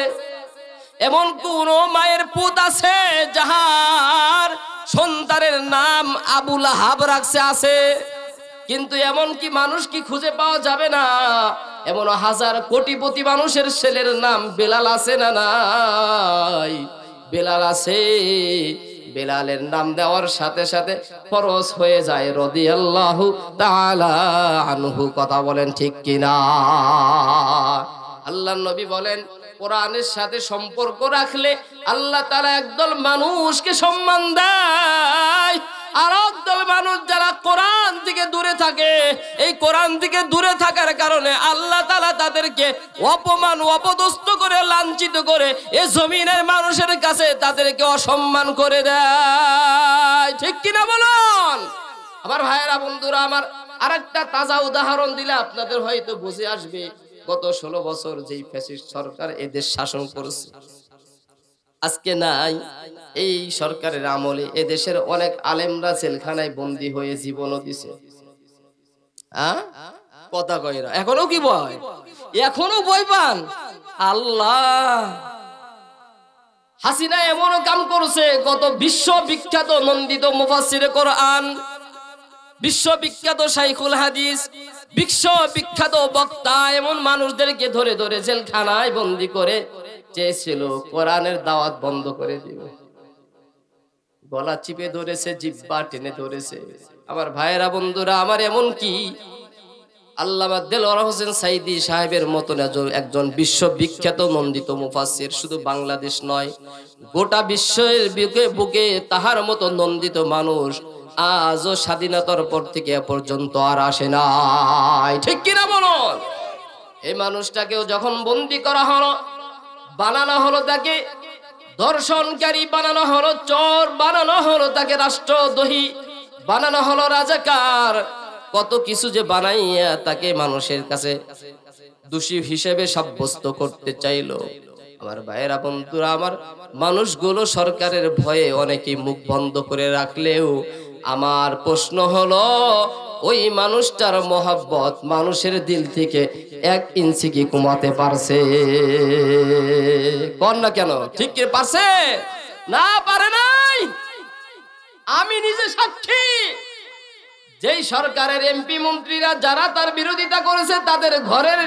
এমন কোন মায়ের পুত আছে যাহার সন্তানের নাম আবু লাহাব রাখছে? আছে। কিন্তু এমন কি মানুষ কি খুঁজে পাওয়া যাবে না? এমন হাজার কোটিপতি মানুষের ছেলের নাম বেলাল আছে না নাই? বেলাল আছে। বেলালের নাম দেওয়ার সাথে সাথে ফরজ হয়ে যায় রাদিয়াল্লাহু তাআলা আনহু। কথা বলেন ঠিক কিনা? আল্লাহর নবী বলেন, কোরআনের সাথে সম্পর্ক রাখলে আল্লাহ তাআলা একদল মানুষকে সম্মান দেয়, আর একদল মানুষ যারা কোরআন থেকে দূরে থাকে, এই কোরআন থেকে দূরে থাকার কারণে আল্লাহ তাআলা তাদেরকে অপমান, অপদস্থ করে, লাঞ্ছিত করে এই জমিনের মানুষের কাছে তাদেরকে অসম্মান করে দেয়। ঠিক কিনা বলুন? আমার ভাইয়েরা, বন্ধুরা আমার, আরেকটা তাজা উদাহরণ দিলে আপনাদের হয়তো বুঝে আসবে। গত 16 বছর যেই ফ্যাসিস্ট সরকার এদেশ শাসন করেছে, আজকে নাই, এই সরকারের আমলে এদেশের অনেক আলেমরা জেলখানায় বন্দী হয়ে জীবনও দিছে। কথা কইরা এখনো কি ভয়? এখনো ভয় পান? আল্লাহ! হাসিনা এমনও কাম করছে, কত বিশ্ববিখ্যাত নন্দিত মুফাসসিরে কোরআন, বিশ্ববিখ্যাত শাইখুল হাদিস, বিশ্ববিখ্যাত বক্তা, এমন মানুষদেরকে ধরে ধরে জেলখানায় বন্দী করে চেয়েছিল কোরআনের দাওয়াত বন্ধ করে দিবে। গলা চিপে ধরেছে, জিহ্বা টেনে ধরেছে। আমার ভাইয়েরা, বন্ধুরা আমার, এমন কি আল্লামা দেলওয়ার হোসেন সাইদি সাহেবের মতন একজন বিশ্ববিখ্যাত নন্দিত মুফাসসির শুধু বাংলাদেশ নয়, গোটা বিশ্বের বুকে তাহার মতো নন্দিত মানুষ আজও স্বাধীনতার পর থেকে এ পর্যন্ত আর আসে নাই। ঠিক কিনা বলুন? এই মানুষটাকেও যখন বন্দী করা হলো, বানানো হলো তাকে ধর্ষণকারী, বানানো হলো চোর, বানানো হলো তাকে রাষ্ট্রদ্রোহী, বানানো হলো রাজাকার, কত কিছু যে বানাইয়া তাকে মানুষের কাছে দোষী হিসেবে সাব্যস্ত করতে চাইলো। আমার ভাইয়েরা, বন্ধুরা আমার, মানুষগুলো সরকারের ভয়ে অনেকেই মুখ বন্ধ করে রাখলেও আমার প্রশ্ন হলো, ওই মানুষটার মহব্বত মানুষের দিল থেকে 1 ইঞ্চি কি কমাতে পারছে? কোন না কেন? ঠিক কি পারছে? না, পারে নাই। আমি নিজে সাক্ষী। যেই সরকারের এমপি মন্ত্রীরা যারা তার বিরোধিতা করেছে, তাদের ঘরের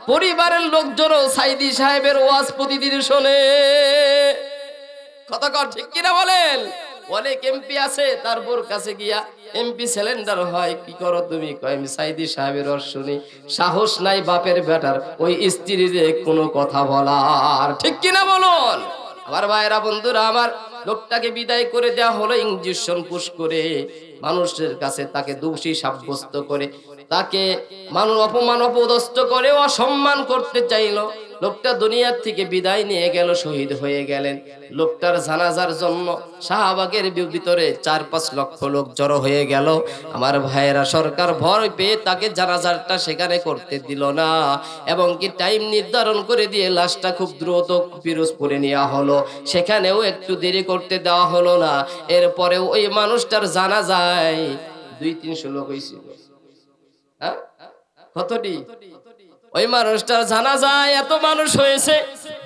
পরিবারের লোকজনও সাইদি সাহেবের ওয়াজ প্রতিদিন শোনে। কথা কর ঠিক কিনা বলেন? অনেক এমপি আছে, তারপর কাছে গিয়া এমপি সিলিন্ডার হয়, কি করো তুমি? কয় আমি সাইদি সাহেবের ওয়াজ শুনি। সাহস নাই বাপের বেটার ওই স্ত্রীর কোনো কথা বলার। ঠিক কিনা বলুন? আমার ভাইরা, বন্ধুরা আমার, লোকটাকে বিদায় করে দেওয়া হলো ইঞ্জেকশন পুশ করে, মানুষের কাছে তাকে দোষী সাব্যস্ত করে, তাকে মানুষ অপমান, অপদস্থ করে, অসম্মান করতে চাইলো। লোকটা দুনিয়ার থেকে বিদায় নিয়ে গেল, শহীদ হয়ে গেলেন। লোকটার জানাজার জন্য শাহবাগের ভিতরে 4-5 লক্ষ লোক জড়ো হয়ে গেল। আমার ভাইয়েরা, সরকার ভয় পেয়ে তাকে জানাজারটা সেখানে করতে দিল না, এবং কি টাইম নির্ধারণ করে দিয়ে লাশটা খুব দ্রুত পিরোজপুরে নেওয়া হলো। সেখানেও একটু দেরি করতে দেওয়া হলো না। এরপরেও ওই মানুষটার জানাজায় 200-300 লোক হয়েছিল। হ্যাঁ, কতটি? ওই মানুষটার জানাজায় এত মানুষ হয়েছে,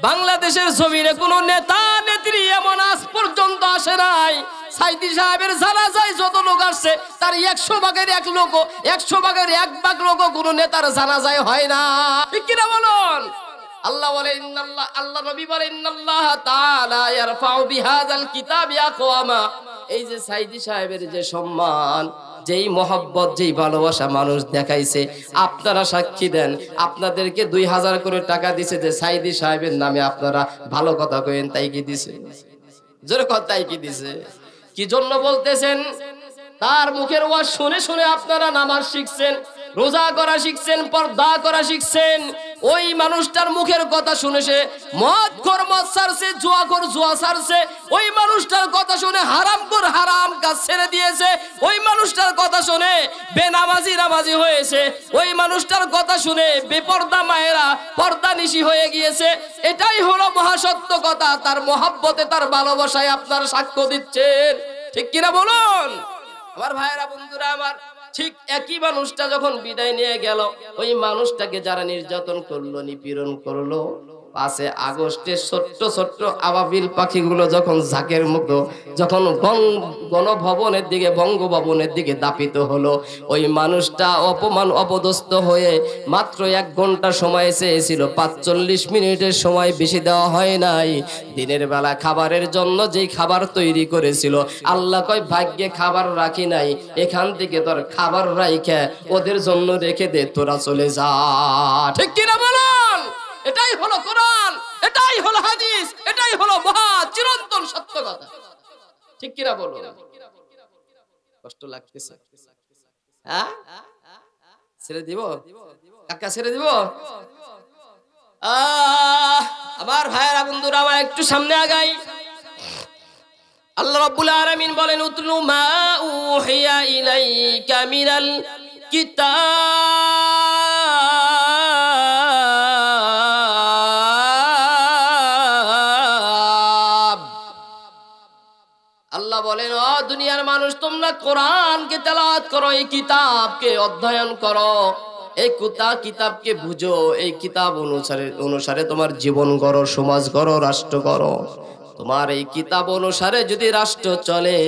বাংলাদেশের জমিনে কোনো নেতা নেত্রী এমন আজ পর্যন্ত আসে নাই। সাইদি সাহেবের জানাজায় যত লোক আসছে তার 100 ভাগের 1 লোক, 100 ভাগের 1 ভাগ লোক কোনো নেতার জানাজায় হয় না। ঠিক কিনা বলুন? আল্লাহ বলে ইন্নাল্লাহ, আল্লাহ নবী বলে ইন্নাল্লাহ তাআলা ইয়ারফাউ বিহাযাল কিতাবি আকওয়ামা। এই যে সাইদি সাহেবের যে সম্মান, যেই মহব্বত, যেই ভালোবাসা মানুষ দেখাইছে, আপনারা সাক্ষী দেন। আপনাদেরকে 2000 করে টাকা দিছে যে সাইদি সাহেবের নামে আপনারা ভালো কথা কইেন, তাই কি দিছে? জোরে কথা, তাই কি দিছে? কি জন্য বলতেছেন? তার মুখের ওয়াজ শুনে শুনে আপনারা নামাজ শিখছেন, রোজা করা শিখছেন, পর্দা করা শিখছেন। ওই মানুষটার মুখের কথা শুনে সে মদ খোর মদ ছাড়ছে, জুয়া খোর জুয়া ছাড়ছে। ওই মানুষটার কথা শুনে হারাম খোর হারাম কাজ ছেড়ে দিয়েছে। ওই মানুষটার কথা শুনে বেনামাজি নামাজি হয়েছে। ওই মানুষটার কথা শুনে বেপর্দা মায়েরা পর্দা নিশি হয়ে গিয়েছে। এটাই হলো মহাসত্য কথা। তার মহাব্বতে, তার ভালোবাসায় আপনারা সাক্ষ্য দিচ্ছেন। ঠিক কিনা বলুন আমার ভাইয়েরা, বন্ধুরা আমার? ঠিক একই মানুষটা যখন বিদায় নিয়ে গেল, ওই মানুষটাকে যারা নির্যাতন করলো, নিপীড়ন করলো, 5 আগস্টে ছোট্ট ছোট্ট আবাবিল পাখিগুলো যখন ঝাঁকের মতো যখন গণভবনের দিকে, বঙ্গভবনের দিকে দাপিত হলো, ওই মানুষটা অপমান অপদস্থ হয়ে মাত্র 1 ঘন্টা সময় চেয়েছিল, 45 মিনিটের সময় বেশি দেওয়া হয় নাই। দিনের বেলা খাবারের জন্য যেই খাবার তৈরি করেছিল, আল্লাহ কয় ভাগ্যে খাবার রাখি নাই, এখান থেকে তোর খাবার রাইখে ওদের জন্য রেখে দে, তোরা চলে যা। ঠিক কিনা বলুন? এটাই হলো কোরআন, এটাই হলো হাদিস, এটাই হলো মহা চিরন্তন সত্য কথা। ঠিক কিনা বলুন? কষ্ট লাগতেছে? হ্যাঁ, ছেড়ে দিব কাকা, ছেড়ে দিব? আমার ভাইয়েরা, বন্ধুরা আমার, একটু সামনে আগাই। আল্লাহ রাব্বুল আলামিন বলেন, উতলু মা উহিয়া ইলাইকা মিনাল কিতাব। আল্লাহ বলেন, ও দুনিয়ার মানুষ, তোমরা কোরআনকে তেলাওয়াত করো, এই কিতাবকে অধ্যয়ন করো, এই কিতাবকে বুঝো, এই কিতাব অনুসারে তোমার জীবন গড়ো, সমাজ গড়ো, রাষ্ট্র গড়ো। তোমার এই কিতাব অনুসারে যদি রাষ্ট্র চলে,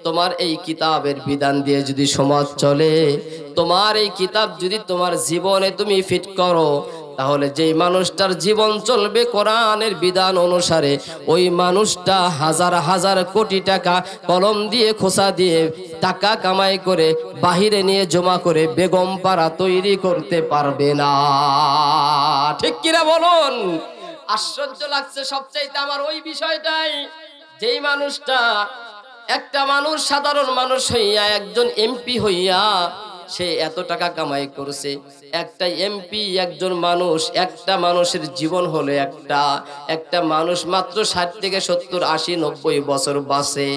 তোমার এই কিতাবের বিধান দিয়ে যদি সমাজ চলে, তোমার এই কিতাব যদি তোমার জীবনে তুমি ফিট করো, তাহলে যেই মানুষটার জীবন চলবে কোরআনের বিধান অনুসারে, ওই মানুষটা হাজার হাজার কোটি টাকা কলম দিয়ে, খোসা দিয়ে টাকা কামাই করে বাহিরে নিয়ে জমা করে বেগম পাড়া তৈরি করতে পারবে না। ঠিক কিনা বলুন? আশ্চর্য লাগছে সবচাইতে আমার ওই বিষয়টাই, যেই মানুষটা, একটা মানুষ, সাধারণ মানুষ হইয়া, একজন এমপি হইয়া সে এত টাকা কামাই করছে। একটা এমপি, একজন মানুষ, একটা মানুষের জীবন হলো একটা মানুষ মাত্র 60 থেকে 70, 80, 90 বছর বাঁচে।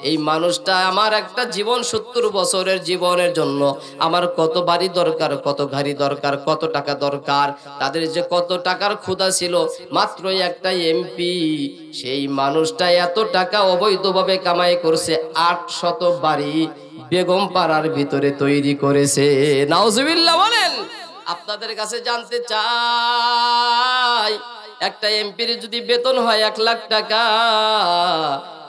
এই মানুষটা, আমার একটা জীবন 70 বছরের জীবনের জন্য আমার কত বাড়ি দরকার, কত গাড়ি দরকার, কত টাকা দরকার, তাদের যে কত টাকার ক্ষুধা ছিল। মাত্র একটা এমপি, সেই মানুষটা এত টাকা অবৈধভাবে কামাই করছে, 800 বাড়ি বেগম পাড়ার ভিতরে তৈরি করেছে। নাউজুবিল্লাহ বলেন। আপনাদের কাছে জানতে চাই, একটা এমপির যদি বেতন হয় 1 লাখ টাকা,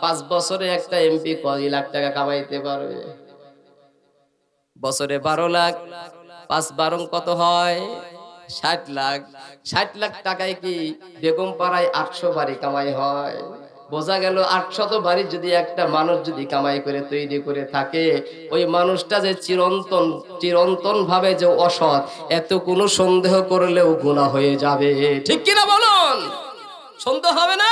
5 বছরে একটা এমপি কয় লাখ টাকা কামাইতে পারবে? বছরে 12 লাখ, 5 12 কত হয়? 60 লাখ। 60 লাখ টাকায় কি বেগম পাড়ায় 800 বাড়ি কামাই হয়? বোঝা গেল 800 বাড়ি যদি একটা মানুষ যদি কামাই করে তৈরি করে থাকে, ওই মানুষটা যে চিরন্তন ভাবে যে অসৎ, এত কোনো সন্দেহ করলেও গুনাহ হয়ে যাবে। ঠিক কিনা বলুন? সন্দেহ হবে না?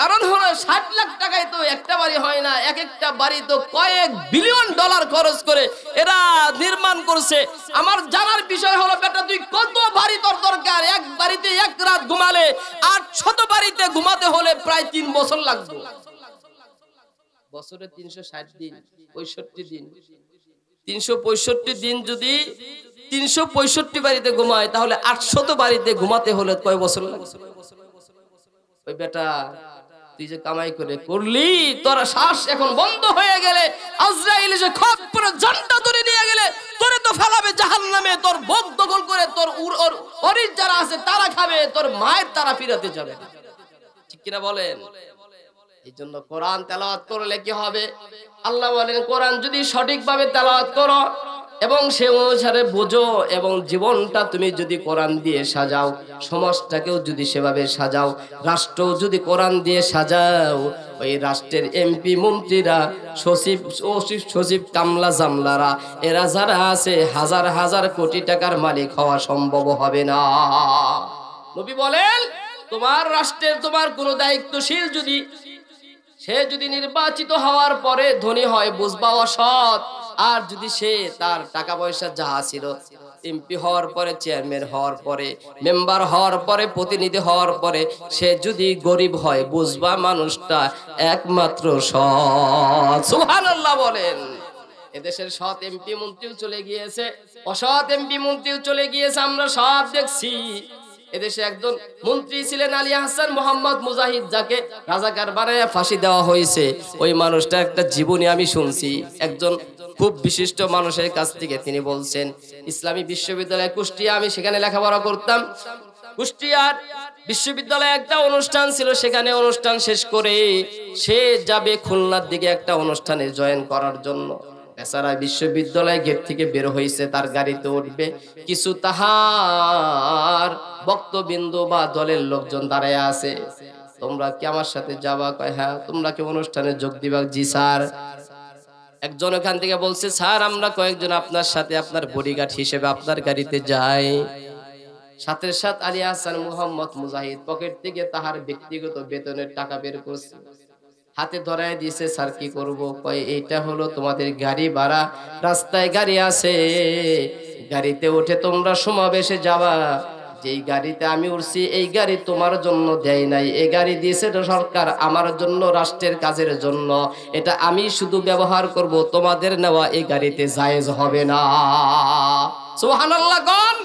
কারণ হলো 60 লাখ টাকায় তো একটা বাড়ি হয় না, এক একটা বাড়ি তো কয়েক বিলিয়ন ডলার খরচ করে এরা নির্মাণ করছে। আমার জানার বিষয় হলো বেটা তুই কত বাড়ি তোর দরকার? এক বাড়িতে এক রাত ঘুমালে 800 বাড়িতে ঘুমাতে হলে প্রায় 3 বছর লাগবে। বছরে 360 দিন, 65 দিন, 365 দিন যদি 365 বাড়িতে ঘুমায় তাহলে 800 বাড়িতে ঘুমাতে হলে কয় বছর লাগবে? ওই বেটা তুই যে কামাই করে করলি, তোর শ্বাস এখন বন্ধ হয়ে গেলে, আজরাইল এসে খপ করে জানটা ধরে নিয়ে গেলে তোরে তো ফেলাবে জাহান্নামে। তোর ভোগ দখল করে তোর অরিজ যারা আছে তারা খাবে, তোর মায়ের তারা ফিরাতে যাবে। ঠিক কিনা বলেন? এই জন্য কোরআন তেলাওয়াত করলে কি হবে? আল্লাহ বলেন কোরআন যদি সঠিকভাবে তেলাওয়াত করো এবং সে অনুসারে বোঝো এবং জীবনটা তুমি যদি কোরআন দিয়ে সাজাও, সমাজটাকেও যদি সেভাবে সাজাও, রাষ্ট্রও যদি কোরআন দিয়ে সাজাও, ওই রাষ্ট্রের এমপি মন্ত্রীরা, সচিব কামলা জামলারা এরা যারা আছে হাজার হাজার কোটি টাকার মালিক হওয়া সম্ভব হবে না। নবী বলেন তোমার রাষ্ট্রের তোমার কোনো দায়িত্বশীল যদি সে যদি নির্বাচিত হওয়ার পরে ধনী হয় বুঝবা অসৎ, আর যদি সে তার টাকা পয়সা যাহা ছিল এমপি হওয়ার পরে, চেয়ারম্যান হওয়ার পরে, মেম্বার হওয়ার পরে, প্রতিনিধি হওয়ার পরে সে যদি গরিব হয় বুঝবা মানুষটা একমাত্র সৎ। সুবহানাল্লাহ বলেন। এদেশের সৎ এমপি মন্ত্রীও চলে গিয়েছে, অসৎ এমপি মন্ত্রীও চলে গিয়েছে, আমরা সব দেখছি। এদেশে একজন মন্ত্রী ছিলেন আলী হাসান মোহাম্মদ মুজাহিদ, যাকে রাজাকার বানায় ফাঁসি দেওয়া হয়েছে। ওই মানুষটা একটা জীবনী আমি শুনছি একজন খুব বিশিষ্ট মানুষের কাছ থেকে। তিনি বলছেন ইসলামী বিশ্ববিদ্যালয় কুষ্টিয়া, আমি সেখানে লেখাপড়া করতাম। কুষ্টিয়ার বিশ্ববিদ্যালয়ে একটা অনুষ্ঠান ছিল, সেখানে অনুষ্ঠান শেষ করে সে যাবে খুলনার দিকে একটা অনুষ্ঠানে জয়েন করার জন্য। বেচারা বিশ্ববিদ্যালয় গেট থেকে বের হয়েছে, তার গাড়িতে উঠবে, কিছু তাহার বক্তবিন্দু বা দলের লোকজন দাঁড়ায় আছে। তোমরা কি আমার সাথে যাবা? কয় হ্যাঁ। তোমরা কি অনুষ্ঠানে যোগ দিবা? জি স্যার। একজন ওখান থেকে বলছে স্যার আমরা কয়েকজন আপনার সাথে আপনার বডিগার্ড হিসেবে আপনার গাড়িতে যাই। সাথে সাথে আলী হাসান মোহাম্মদ মুজাহিদ পকেট থেকে তাহার ব্যক্তিগত বেতনের টাকা বের করছে, হাতে ধরায় দিয়েছে। স্যার কি করব? কয় এইটা হলো তোমাদের গাড়ি ভাড়া, রাস্তায় গাড়ি আছে, গাড়িতে উঠে তোমরা সমাবেশে যাবা। যেই গাড়িতে আমি উঠছি এই গাড়ি তোমার জন্য দেয় নাই, এই গাড়ি দিয়েছে সরকার আমার জন্য, রাষ্ট্রের কাজের জন্য। এটা আমি শুধু ব্যবহার করব, তোমাদের নেওয়া এই গাড়িতে জায়েজ হবে না। সুবহানাল্লাহ কোন?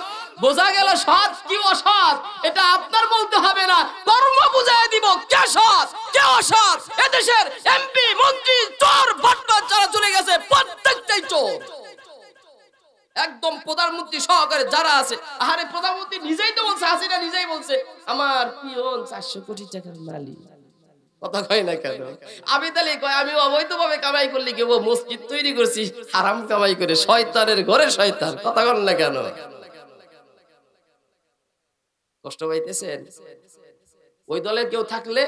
বোঝা গেল সৎ কি অসৎ এটা আপনার বলতে হবে না, কর্ম বুঝায় দিব কে সৎ কে অসৎ। এদেশের এমপি মন্ত্রী চোর বাটপার যারা চলে গেছে প্রত্যেকটাই চোর, একদম প্রধানমন্ত্রী সহকারে যারা আছে। আরে প্রধানমন্ত্রী নিজেই তো বলছে, হাসিনা নিজেই বলছে আমার পিয়ন 400 কোটি টাকার মালিক। কথা কয় না কেন? আবিদ আলী কয় আমি অবৈধভাবে কামাই করলি কেউ মসজিদ তৈরি করছি, হারাম কামাই করে, শয়তানের ঘরে শয়তান। কথা কন না কেন? কষ্ট পাইতেছেন? ওই দলে কেউ থাকলে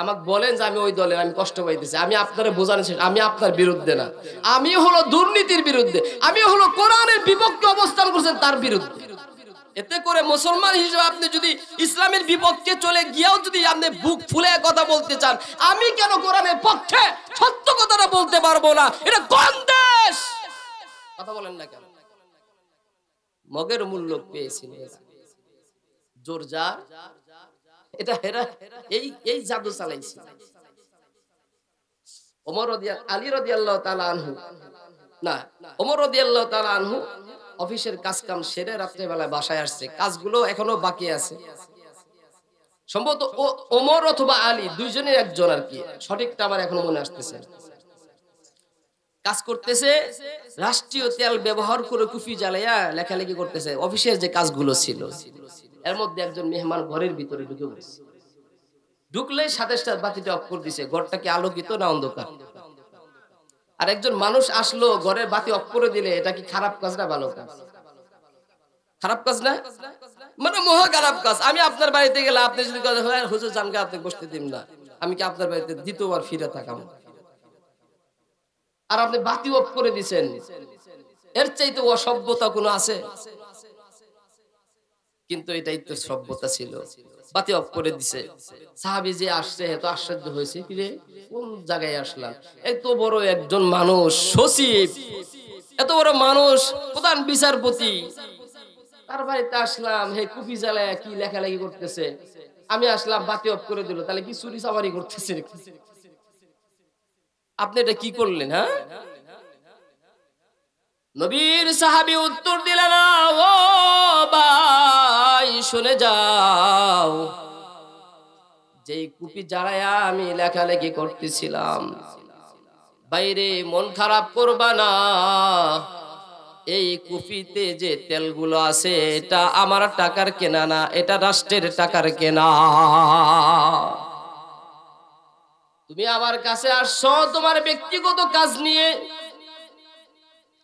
আমাকে বলেন যে আমি ওই দলের, আমি কষ্ট পাইতেছি। আমি আপনারে বোঝানোর চেষ্টা, আমি আপনার বিরুদ্ধে না, আমি হলো দুর্নীতির বিরুদ্ধে, আমি হলো কোরআনের বিপক্ষে অবস্থান করছেন তার বিরুদ্ধে। এতে করে মুসলমান হিসেবে আপনি যদি ইসলামের বিপক্ষে চলে গিয়েও যদি আপনি বুক ফুলে কথা বলতে চান, আমি কেন কোরআনের পক্ষে সত্য কথাটা বলতে পারবো না? এটা কোন দেশ? কথা বলেন না কেন? মগের মূল্য পেয়েছিল জোরজার, এটা হেরা এই জাদু চালাইছে। আলী রাদিয়াল্লাহু তাআলা আনহু না, ওমর রাদিয়াল্লাহু তাআলা আনহু অফিসের কাজ কাম সেরে রাত্রে বেলায় বাসায় আসছে, কাজগুলো এখনো বাকি আছে। সম্ভবত ওমর অথবা আলী দুইজনের একজন আর কি, সঠিকটা আমার এখনো মনে আসতেছে। কাজ করতেছে, রাষ্ট্রীয় তেল ব্যবহার করে কুফি জ্বালাইয়া লেখালেখি করতেছে, অফিসের যে কাজগুলো ছিল। এর মধ্যে একজন মেহমান ঘরের ভিতরে ঢুকে পড়েছে, ঢুকলে সাথে সাথে বাতিটা অফ করে দিছে। ঘরটা কি আলোকিত না অন্ধকার? আর একজন মানুষ আসলো, ঘরের বাতি অফ করে দিলে এটা কি খারাপ কাজ না ভালো কাজ? খারাপ কাজ না, মানে মহা খারাপ কাজ। আমি আপনার বাড়িতে গেলে আপনি যদি হুজুর জানকে আপনি বসতে দিন না, আমি কি আপনার বাড়িতে দ্বিতীয়বার ফিরে থাকাম? আর আপনি বাতি অফ করে দিচ্ছেন, এর চাইতে অসভ্যতা কোনো আছে? কিন্তু এটাই তো সভ্যতা ছিল। বাতি অফ করে দিছে। সাহাবী যে আসছে এত আশ্চর্য হয়েছে, কিরে কোন জায়গায় আসলাম, এত বড় একজন মানুষ, সচিব, এত বড় মানুষ, প্রধান বিচারপতি, তার বাড়িতে আসলাম, হে কুপি জ্বালায় কি লেখালেখি করতেছে, আমি আসলাম বাতি অফ করে দিল, তাহলে কি চুরি চামারি করতেছে নাকি? আপনি এটা কি করলেন? হ্যাঁ, নবীর সাহাবী উত্তর দিলেন, ও ভাই শুনে যাও, যেই কুপি জ্বালায়া আমি লেখালেখি করতেছিলাম, বাইরে মন খারাপ করবা না, এই কুপিতে যে তেলগুলো আছে এটা আমার টাকার কেনা না, এটা রাষ্ট্রের টাকার কেনা। তুমি আমার কাছে আসছো তোমার ব্যক্তিগত কাজ নিয়ে,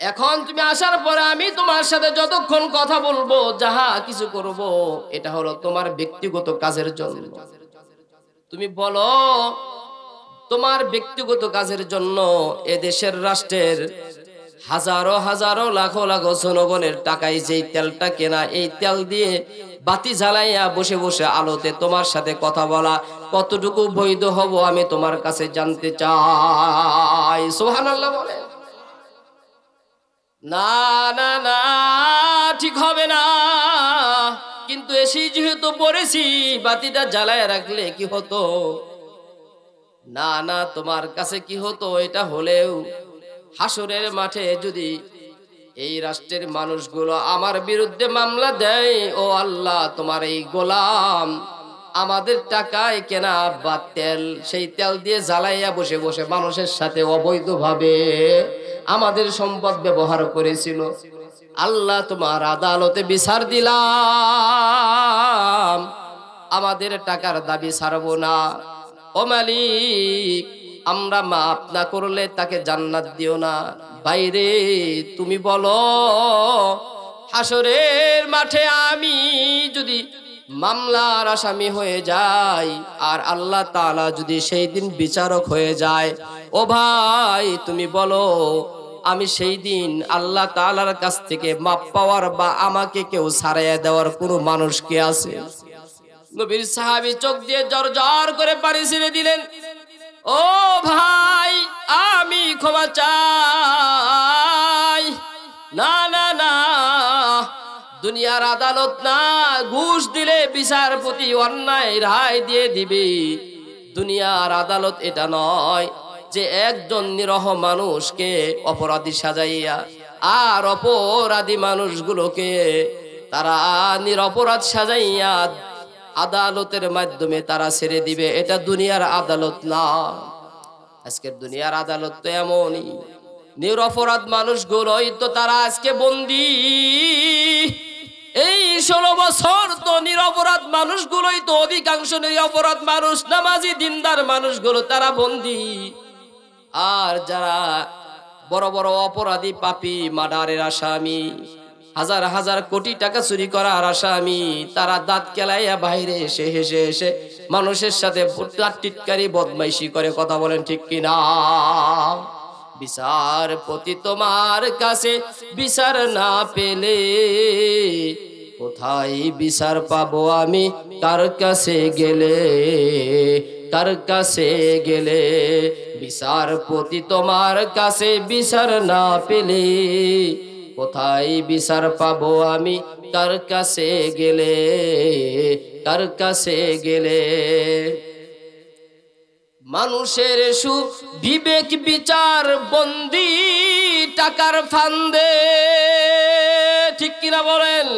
এখন তুমি আসার পরে আমি তোমার সাথে যতক্ষণ কথা বলবো, যাহা কিছু করব, এটা হলো তোমার ব্যক্তিগত কাজের জন্য। তুমি বলো তোমার ব্যক্তিগত কাজের জন্য এদেশের রাষ্ট্রের হাজারো হাজারো লাখো লাখো জনগণের টাকায় যেই তেলটা কেনা, এই তেল দিয়ে বাতি জ্বালাইয়া বসে বসে আলোতে তোমার সাথে কথা বলা কতটুকু বৈধ হব আমি তোমার কাছে জানতে চাই। সুবহানাল্লাহ বলে। না না না, ঠিক হবে না, কিন্তু এসেই যেহেতু পড়েছি, বাতিটা জ্বালায় রাখলে কি হতো? না না, তোমার কাছে কি হতো, এটা হলেও হাসরের মাঠে যদি এই রাষ্ট্রের মানুষগুলো আমার বিরুদ্ধে মামলা দেয়, ও আল্লাহ তোমার এই গোলাম আমাদের টাকায় কেনা বা তেল, সেই তেল দিয়ে জ্বালাইয়া বসে বসে মানুষের সাথে অবৈধভাবে আমাদের সম্পদ ব্যবহার করেছিল, আল্লাহ তোমার আদালতে বিচার দিলাম, আমাদের টাকার দাবি ছাড়বো না। ও মালিক, আমরা মাফ না করলে তাকে জান্নাত দিও না। বাইরে তুমি বলো, হাসরের মাঠে আমি যদি মামলার আসামি হয়ে যাই আর আল্লাহ তাআলা যদি সেই দিন বিচারক হয়ে যায়, ও ভাই তুমি বলো আমি সেই দিন আল্লাহ তাআলার কাছ থেকে মাপ পাওয়ার বা আমাকে কেউ ছাড়াইয়া দেওয়ার কোনো মানুষ কে আছে? নবীর সাহাবী চোখ দিয়ে জর করে পানি ছেড়ে দিলেন। ও ভাই আমি ক্ষমা চাই। না না না, দুনিয়ার আদালত না, ঘুষ দিলে বিচারপতি অন্যায় রায় দিয়ে দিবে। দুনিয়ার আদালত এটা নয় যে একজন নিরহ মানুষকে অপরাধী সাজাইয়া আর অপরাধী মানুষগুলোকে তারা নিরপরাধ সাজাইয়া আদালতের মাধ্যমে তারা ছেড়ে দিবে, এটা দুনিয়ার আদালত না। আজকের দুনিয়ার আদালত তো এমনই, নিরপরাধ মানুষগুলোই তো তারা আজকে বন্দী। এই 16 বছর তো নিরপরাধ মানুষগুলোই তো, অধিকাংশ নিরপরাধ মানুষ, নামাজি দিনদার মানুষগুলো তারা বন্দী। আর যারা বড় বড় অপরাধী, পাপী, মার্ডারের আসামি, হাজার হাজার কোটি টাকা চুরি করার আসামি, তারা দাঁত কেলাইয়া বাইরে এসে হেসে হেসে মানুষের সাথে টিটকারি বদমাইশি করে। কথা বলেন ঠিক কিনা? বিচারপতি তোমার কাছে বিচার না পেলে কোথায় বিচার পাবো আমি? কার কাছে গেলে, কার কাছে গেলে? বিচারপতি তোমার কাছে বিচার না পেলে কোথায় বিচার পাবো আমি? কার কাছে গেলে, কার কাছে গেলে? মানুষের বিবেক বিচার বন্দি টাকার ফান্দে, ঠিক কিনা বলেন?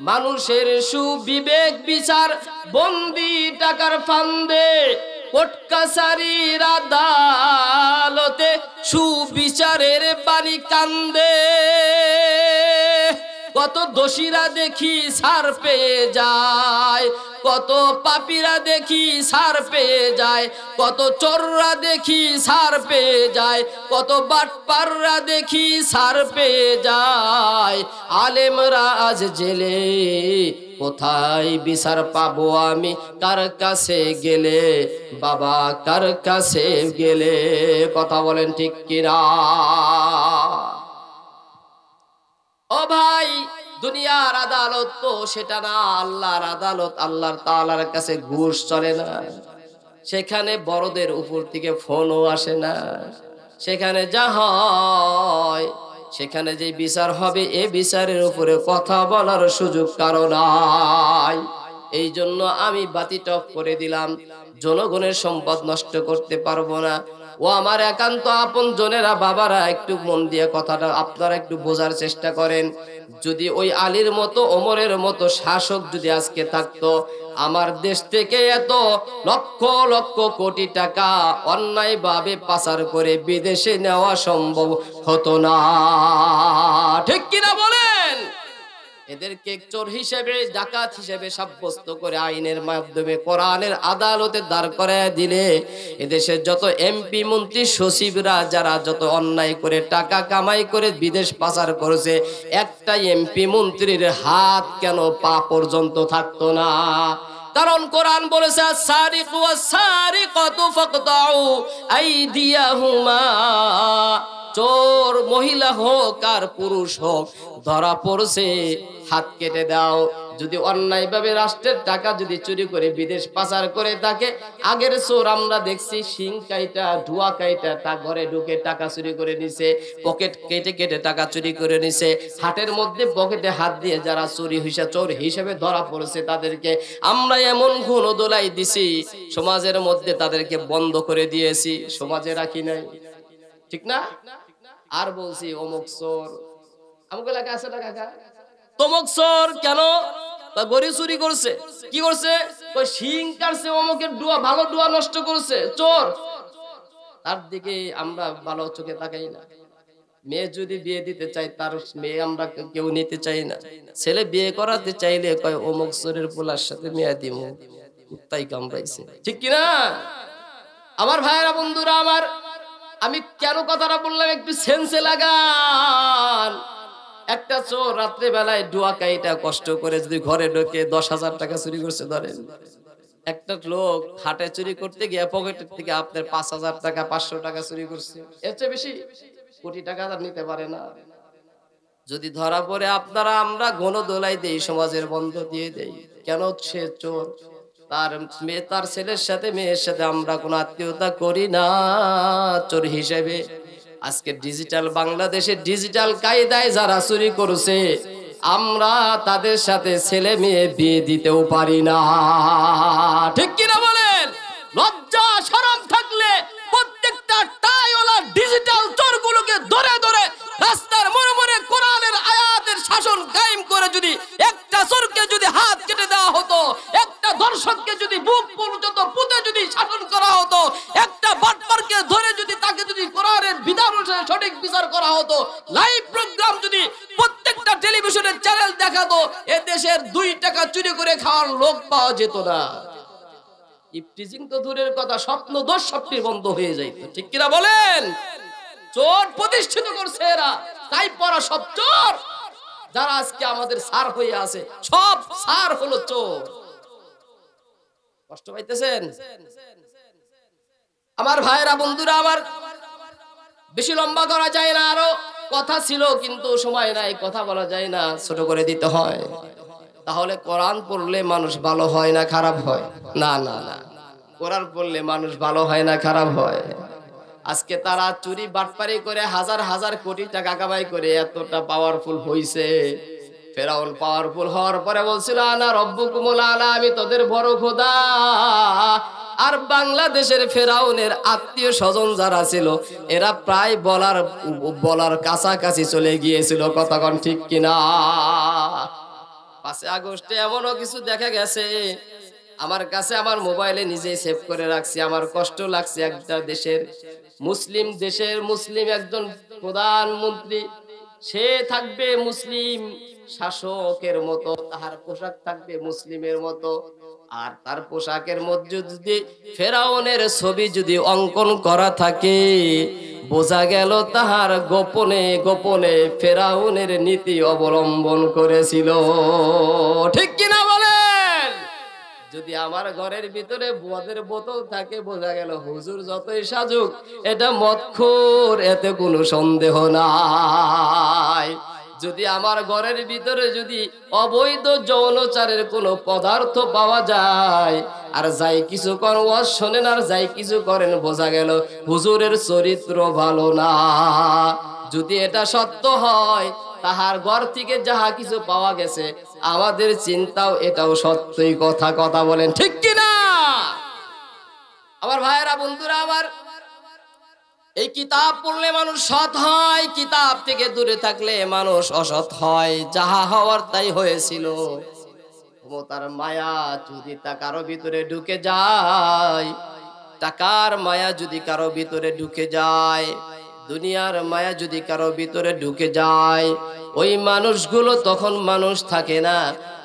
মানুষের বিবেক বিচার বন্দি টাকার ফান্দে, কোর্ট কাছারির আদালতে সুবিচারের বাণী কান্দে। কত দোষীরা দেখি ছাড় পেয়ে যায়, কত পাপীরা দেখি ছাড় পেয়ে যায়, কত চোররা দেখি ছাড় পেয়ে যায়, কত বাটপাররা দেখি ছাড় পেয়ে যায়। আলেমরা আজ জেলে, কোথায় বিচার পাবো আমি? কার কাছে গেলে বাবা, কার কাছে গেলে? কথা বলেন ঠিক কিনা? ও ভাই, দুনিয়ার আদালত তো সেটা না, আল্লাহর আদালত। আল্লাহর তাআলার কাছে ঘুষ চলে না, সেখানে বড়দের উপর থেকে ফোনও আসে না। সেখানে যা হয়, সেখানে যে বিচার হবে, এ বিচারের উপরে কথা বলার সুযোগ কারো নাই। এই জন্য আমি বাতি টপ করে দিলাম, জনগণের সম্পদ নষ্ট করতে পারবো না। ও আমার একান্ত আপন জনেরা, বাবারা, একটু মন দিয়ে কথাটা আপনারা একটু বোঝার চেষ্টা করেন। যদি ওই আলীর মতো, ওমরের মতো শাসক যদি আজকে থাকতো, আমার দেশ থেকে এত লক্ষ লক্ষ কোটি টাকা অন্যায়ভাবে পাচার করে বিদেশে নেওয়া সম্ভব হতো না। ঠিক কিনা বলেন? এদেরকে চোর হিসেবে, ডাকাত হিসেবে সাব্যস্ত করে আইনের মাধ্যমে কোরআনের আদালতে দাঁড় করায় দিলে এদেশের যত এমপি, মন্ত্রী, সচিবরা যারা যত অন্যায় করে টাকা কামাই করে বিদেশ পাচার করেছে, একটা এমপি মন্ত্রীর হাত কেন পা পর্যন্ত থাকতো না? কারণ কোরআন বলেছে, সারিকু ওয়াস-সারিকাতু ফাকতাউ আইদিয়াহুমা। চোর মহিলা হোক আর পুরুষ হোক, ধরা পড়ছে, হাত কেটে দাও। যদি অন্যায়ভাবে রাষ্ট্রের টাকা যদি চুরি করে বিদেশ পাচার করে থাকে, আগের চোর আমরা দেখছি শিং কাইটা, ধোয়া কাইটা তা ঘরে ঢুকে টাকা চুরি করে নিছে, পকেট কেটে কেটে টাকা চুরি করে নিছে। হাটের মধ্যে পকেটে হাত দিয়ে যারা চুরি হইছে, চোর হিসেবে ধরা পড়েছে, তাদেরকে আমরা এমন ঘুণ দোলাই দিছি, সমাজের মধ্যে তাদেরকে বন্ধ করে দিয়েছি, সমাজে রাখি নাই। ঠিক না? আর বলছি অমুক চোর, আমাকে এলাকা আছে না কাকা, তমুক চোর কেন? গড়ি চুরি করছে, কি করছে? শিং কাটছে, অমুকের ডুয়া, ভালো ডুয়া নষ্ট করছে, চোর। তার দিকে আমরা ভালো চোখে তাকাই না। মেয়ে যদি বিয়ে দিতে চাই, তার মেয়ে আমরা কেউ নিতে চাই না। ছেলে বিয়ে করাতে চাইলে কয় অমুক চোরের পোলার সাথে মেয়ে দিব, তাই কামড়াইছে। ঠিক কিনা? আমার ভাইয়েরা, বন্ধুরা আমার, আমি কেন কথাটা বললাম একটু সেন্সে লাগান। একটা চোর রাত্রে বেলায় ডুয়া কাইটা কষ্ট করে যদি ঘরে ঢোকে 10,000 টাকা চুরি করছে ধরেন, একটা লোক হাটে চুরি করতে গিয়ে পকেটের থেকে আপনার 5,000 টাকা, 500 টাকা চুরি করছে, এর চেয়ে বেশি কোটি টাকা তার নিতে পারে না। যদি ধরা পড়ে, আপনারা আমরা গণদোলাই দেই, সমাজের বন্ধ দিয়ে দেই। কেন? সে চোর। তার মেয়ে, তার ছেলের সাথে, মেয়ের সাথে আমরা কোনো আত্মীয়তা করি না চোর হিসেবে। আজকে ডিজিটাল বাংলাদেশে ডিজিটাল কায়দায় যারা চুরি করছে, আমরা তাদের সাথে ছেলে মেয়ে বিয়ে দিতেও পারি না। ঠিক কিনা বলেন? লজ্জা শরম থাকলে প্রত্যেকটা টাইওয়ালা ডিজিটাল চোরগুলোকে ধরে ধরে রাস্তার মোড়ে মোড়ে কোরআনের আয়াতের শাসন কায়েম করে যদি একটা চোরকে যদি হাত কেটে দেওয়া হতো, একটা দর্শককে যদি বুক পর্যন্ত পুঁতে যদি শাসন করা হতো, একটা বাটপারকে ধরে যদি তাকে যদি কোরআনের বিধান অনুসারে সঠিক বিচার করা হতো, লাইভ প্রোগ্রাম যদি প্রত্যেকটা টেলিভিশনের চ্যানেল দেখাতো, এ দেশের 2 টাকা চুরি করে খাওয়ার লোক পাওয়া যেত না। ইফটিজিং তো দূরের কথা, স্বপ্ন দোষ সবটি বন্ধ হয়ে যাইত। ঠিক কিনা বলেন? চোর প্রতিষ্ঠিত করছে এরা, তাই পড়া সব চোর। যারা আজকে আমাদের সার হয়ে আছে, সব সার হলো চোর। কষ্ট পাইতেছেন আমার ভাইরা, বন্ধুরা আমার? বেশি লম্বা করা যায় না, আরো কথা ছিল কিন্তু সময় নাই, কথা বলা যায় না, ছোট করে দিতে হয়। তাহলে কোরআন পড়লে মানুষ ভালো হয় না খারাপ হয়? না না না, কোরআন পড়লে মানুষ ভালো হয় না খারাপ হয়। আজকে তারা চুরি বাটপারি করে হাজার হাজার কোটি টাকা কামাই করে এতটা পাওয়ারফুল হইছে। ফেরাউন পাওয়ারফুল হওয়ার পরে বলছিল, আনা রব্বুকুমুল আলা, আমি তোদের বড় খোদা। আর বাংলাদেশের ফেরাউনের আত্মীয় স্বজন যারা ছিল, এরা প্রায় বলার কাছাকাছি চলে গিয়েছিল। কতক্ষণ ঠিক কিনা? 5 আগস্টে এমনও কিছু দেখা গেছে, আমার কাছে আমার মোবাইলে নিজেই সেভ করে রাখছি। আমার কষ্ট লাগছে, একটা দেশের মুসলিম একজন প্রধানমন্ত্রী, সে থাকবে মুসলিম শাসকের মতো, তার পোশাক থাকবে মুসলিমের মতো, আর তার পোশাকের মধ্যে যদি ফেরাউনের ছবি যদি অঙ্কন করা থাকে, বোঝা গেল তাহার গোপনে গোপনে ফেরাউনের নীতি অবলম্বন করেছিল। ঠিক কিনা বলেন? যদি আমার ঘরের ভিতরে মদের বোতল থাকে, বোঝা গেল হুজুর যতই সাজুক, এটা মদখোর, এতে কোনো সন্দেহ নাই। যদি আমার ঘরের ভিতরে যদি অবৈধ যৌনচারের কোনো পদার্থ পাওয়া যায়, আর যাই কিছু করেন ওয়াজ শোনেন আর যাই কিছু করেন, বোঝা গেল হুজুরের চরিত্র ভালো না। যদি এটা সত্য হয়, তাহার ঘর থেকে যাহা কিছু পাওয়া গেছে, আমাদের চিন্তাও এটাও সত্যই কথা। কথা বলেন ঠিক কিনা? আমার ভাইয়েরা, বন্ধুরা আমার, এই কিতাব পড়লে মানুষ সৎ হয়, কিতাব থেকে দূরে থাকলে মানুষ অসৎ হয়। যাহা হওয়ার তাই হয়েছিল। ক্ষমতার মায়া যদি তা কারো ভিতরে ঢুকে যায়, টাকার মায়া যদি কারো ভিতরে ঢুকে যায়, দুনিয়ার মায়া যদি কারো ভিতরে ঢুকে যায়, ওই মানুষগুলো তখন মানুষ থাকে না।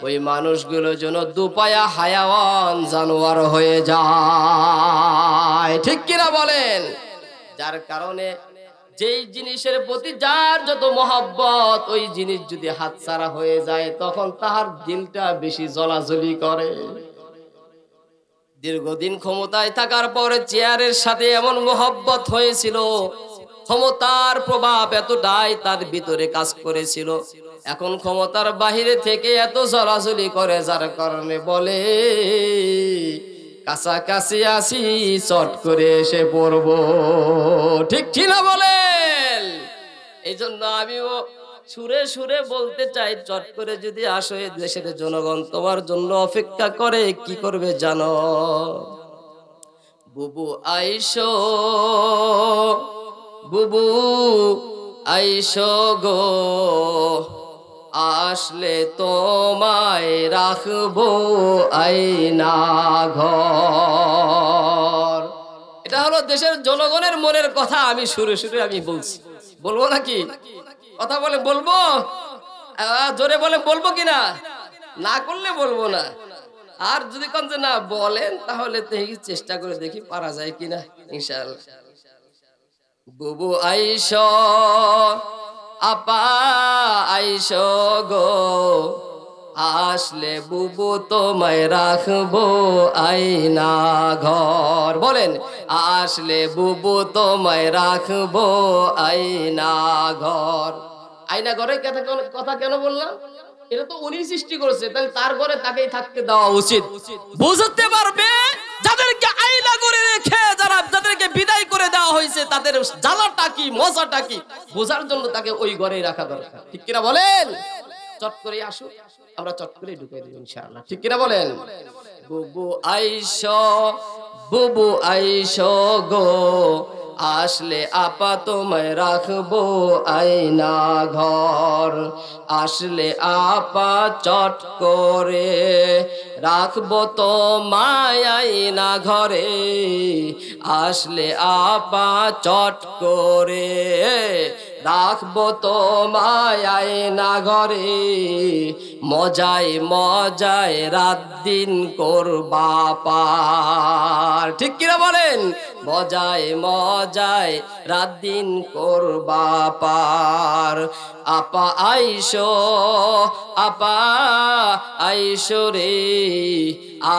ওই মানুষগুলো যেন দুপায়া হায়াওয়ান জানোয়ার হয়ে যায়। ঠিক কিনা বলেন? যার কারণে যেই জিনিসের প্রতি যার যত মহব্বত, ওই জিনিস যদি হাতছাড়া হয়ে যায়, তখন তার দিলটা বেশি জ্বলাজ্বলি করে। দীর্ঘদিন ক্ষমতায় থাকার পরে চেয়ারের সাথে এমন মহব্বত হয়েছিল, ক্ষমতার প্রভাব এতটাই তার ভিতরে কাজ করেছিল, এখন ক্ষমতার বাহিরে থেকে এত জ্বলাজ্বলি করে, যার কারণে বলে কাছাকাছি আসি চট করে এসে পড়বো। ঠিক কিনা বলেন? এই জন্য আমিও সুরে সুরে বলতে চাই, চট করে যদি আসো, এই দেশের জনগণ তোমার জন্য অপেক্ষা করে। কি করবে জানো? বুবু আইসো, বুবু আইসো গো, আসলে তোমায় রাখবো আইনা ঘর। এটা হলো দেশের জনগণের মনের কথা। আমি সুরে সুরে আমি বলছি, বলবো নাকি? কথা বলে বলবো, জোরে বলে বলবো কিনা? না করলে বলবো না। আর যদি কোন যে না বলেন, তাহলে চেষ্টা করে দেখি পারা যায় কিনা, ইনশাআল্লাহ। বুবু আইসো, আপা আইসো গো, আসলে বুবু তোমায় রাখবো আইনা ঘর। বলেন, আসলে বুবু তোমায় রাখবো আইনা ঘর। আইনা ঘরের কথা কেন বললাম? এটা তো উনি সৃষ্টি করেছে, তাহলে তার ঘরে তাকেই থাকতে দেওয়া উচিত। বুঝতে পারবে যাদেরকে আইনা করে রেখে যাদেরকে বিদায় করে দেওয়া হয়েছে, তাদের জ্বালাটা কি মজাটা কি বোঝার জন্য তাকে ওই ঘরেই রাখা দরকার। ঠিক কিনা বলেন? চট করে আসুক, আমরা চট করে ঢুকে দিই ইনশাআল্লাহ। ঠিক কিনা বলেন? বুবু আইসো, বুবু আইসো গো, আসলে আপা তোমায় রাখবো আইনা ঘর। আসলে আপা চট করে রাখবো তোমায় আইনা ঘরে। আসলে আপা চট করে রাখবো তোমায় আইনা ঘরে। মজায় মজায় রাত দিন করবা পার। ঠিক কিনা বলেন? মজায় মজায় রাত দিন করবা পার। আপা আইসো, আপা আইসো রে,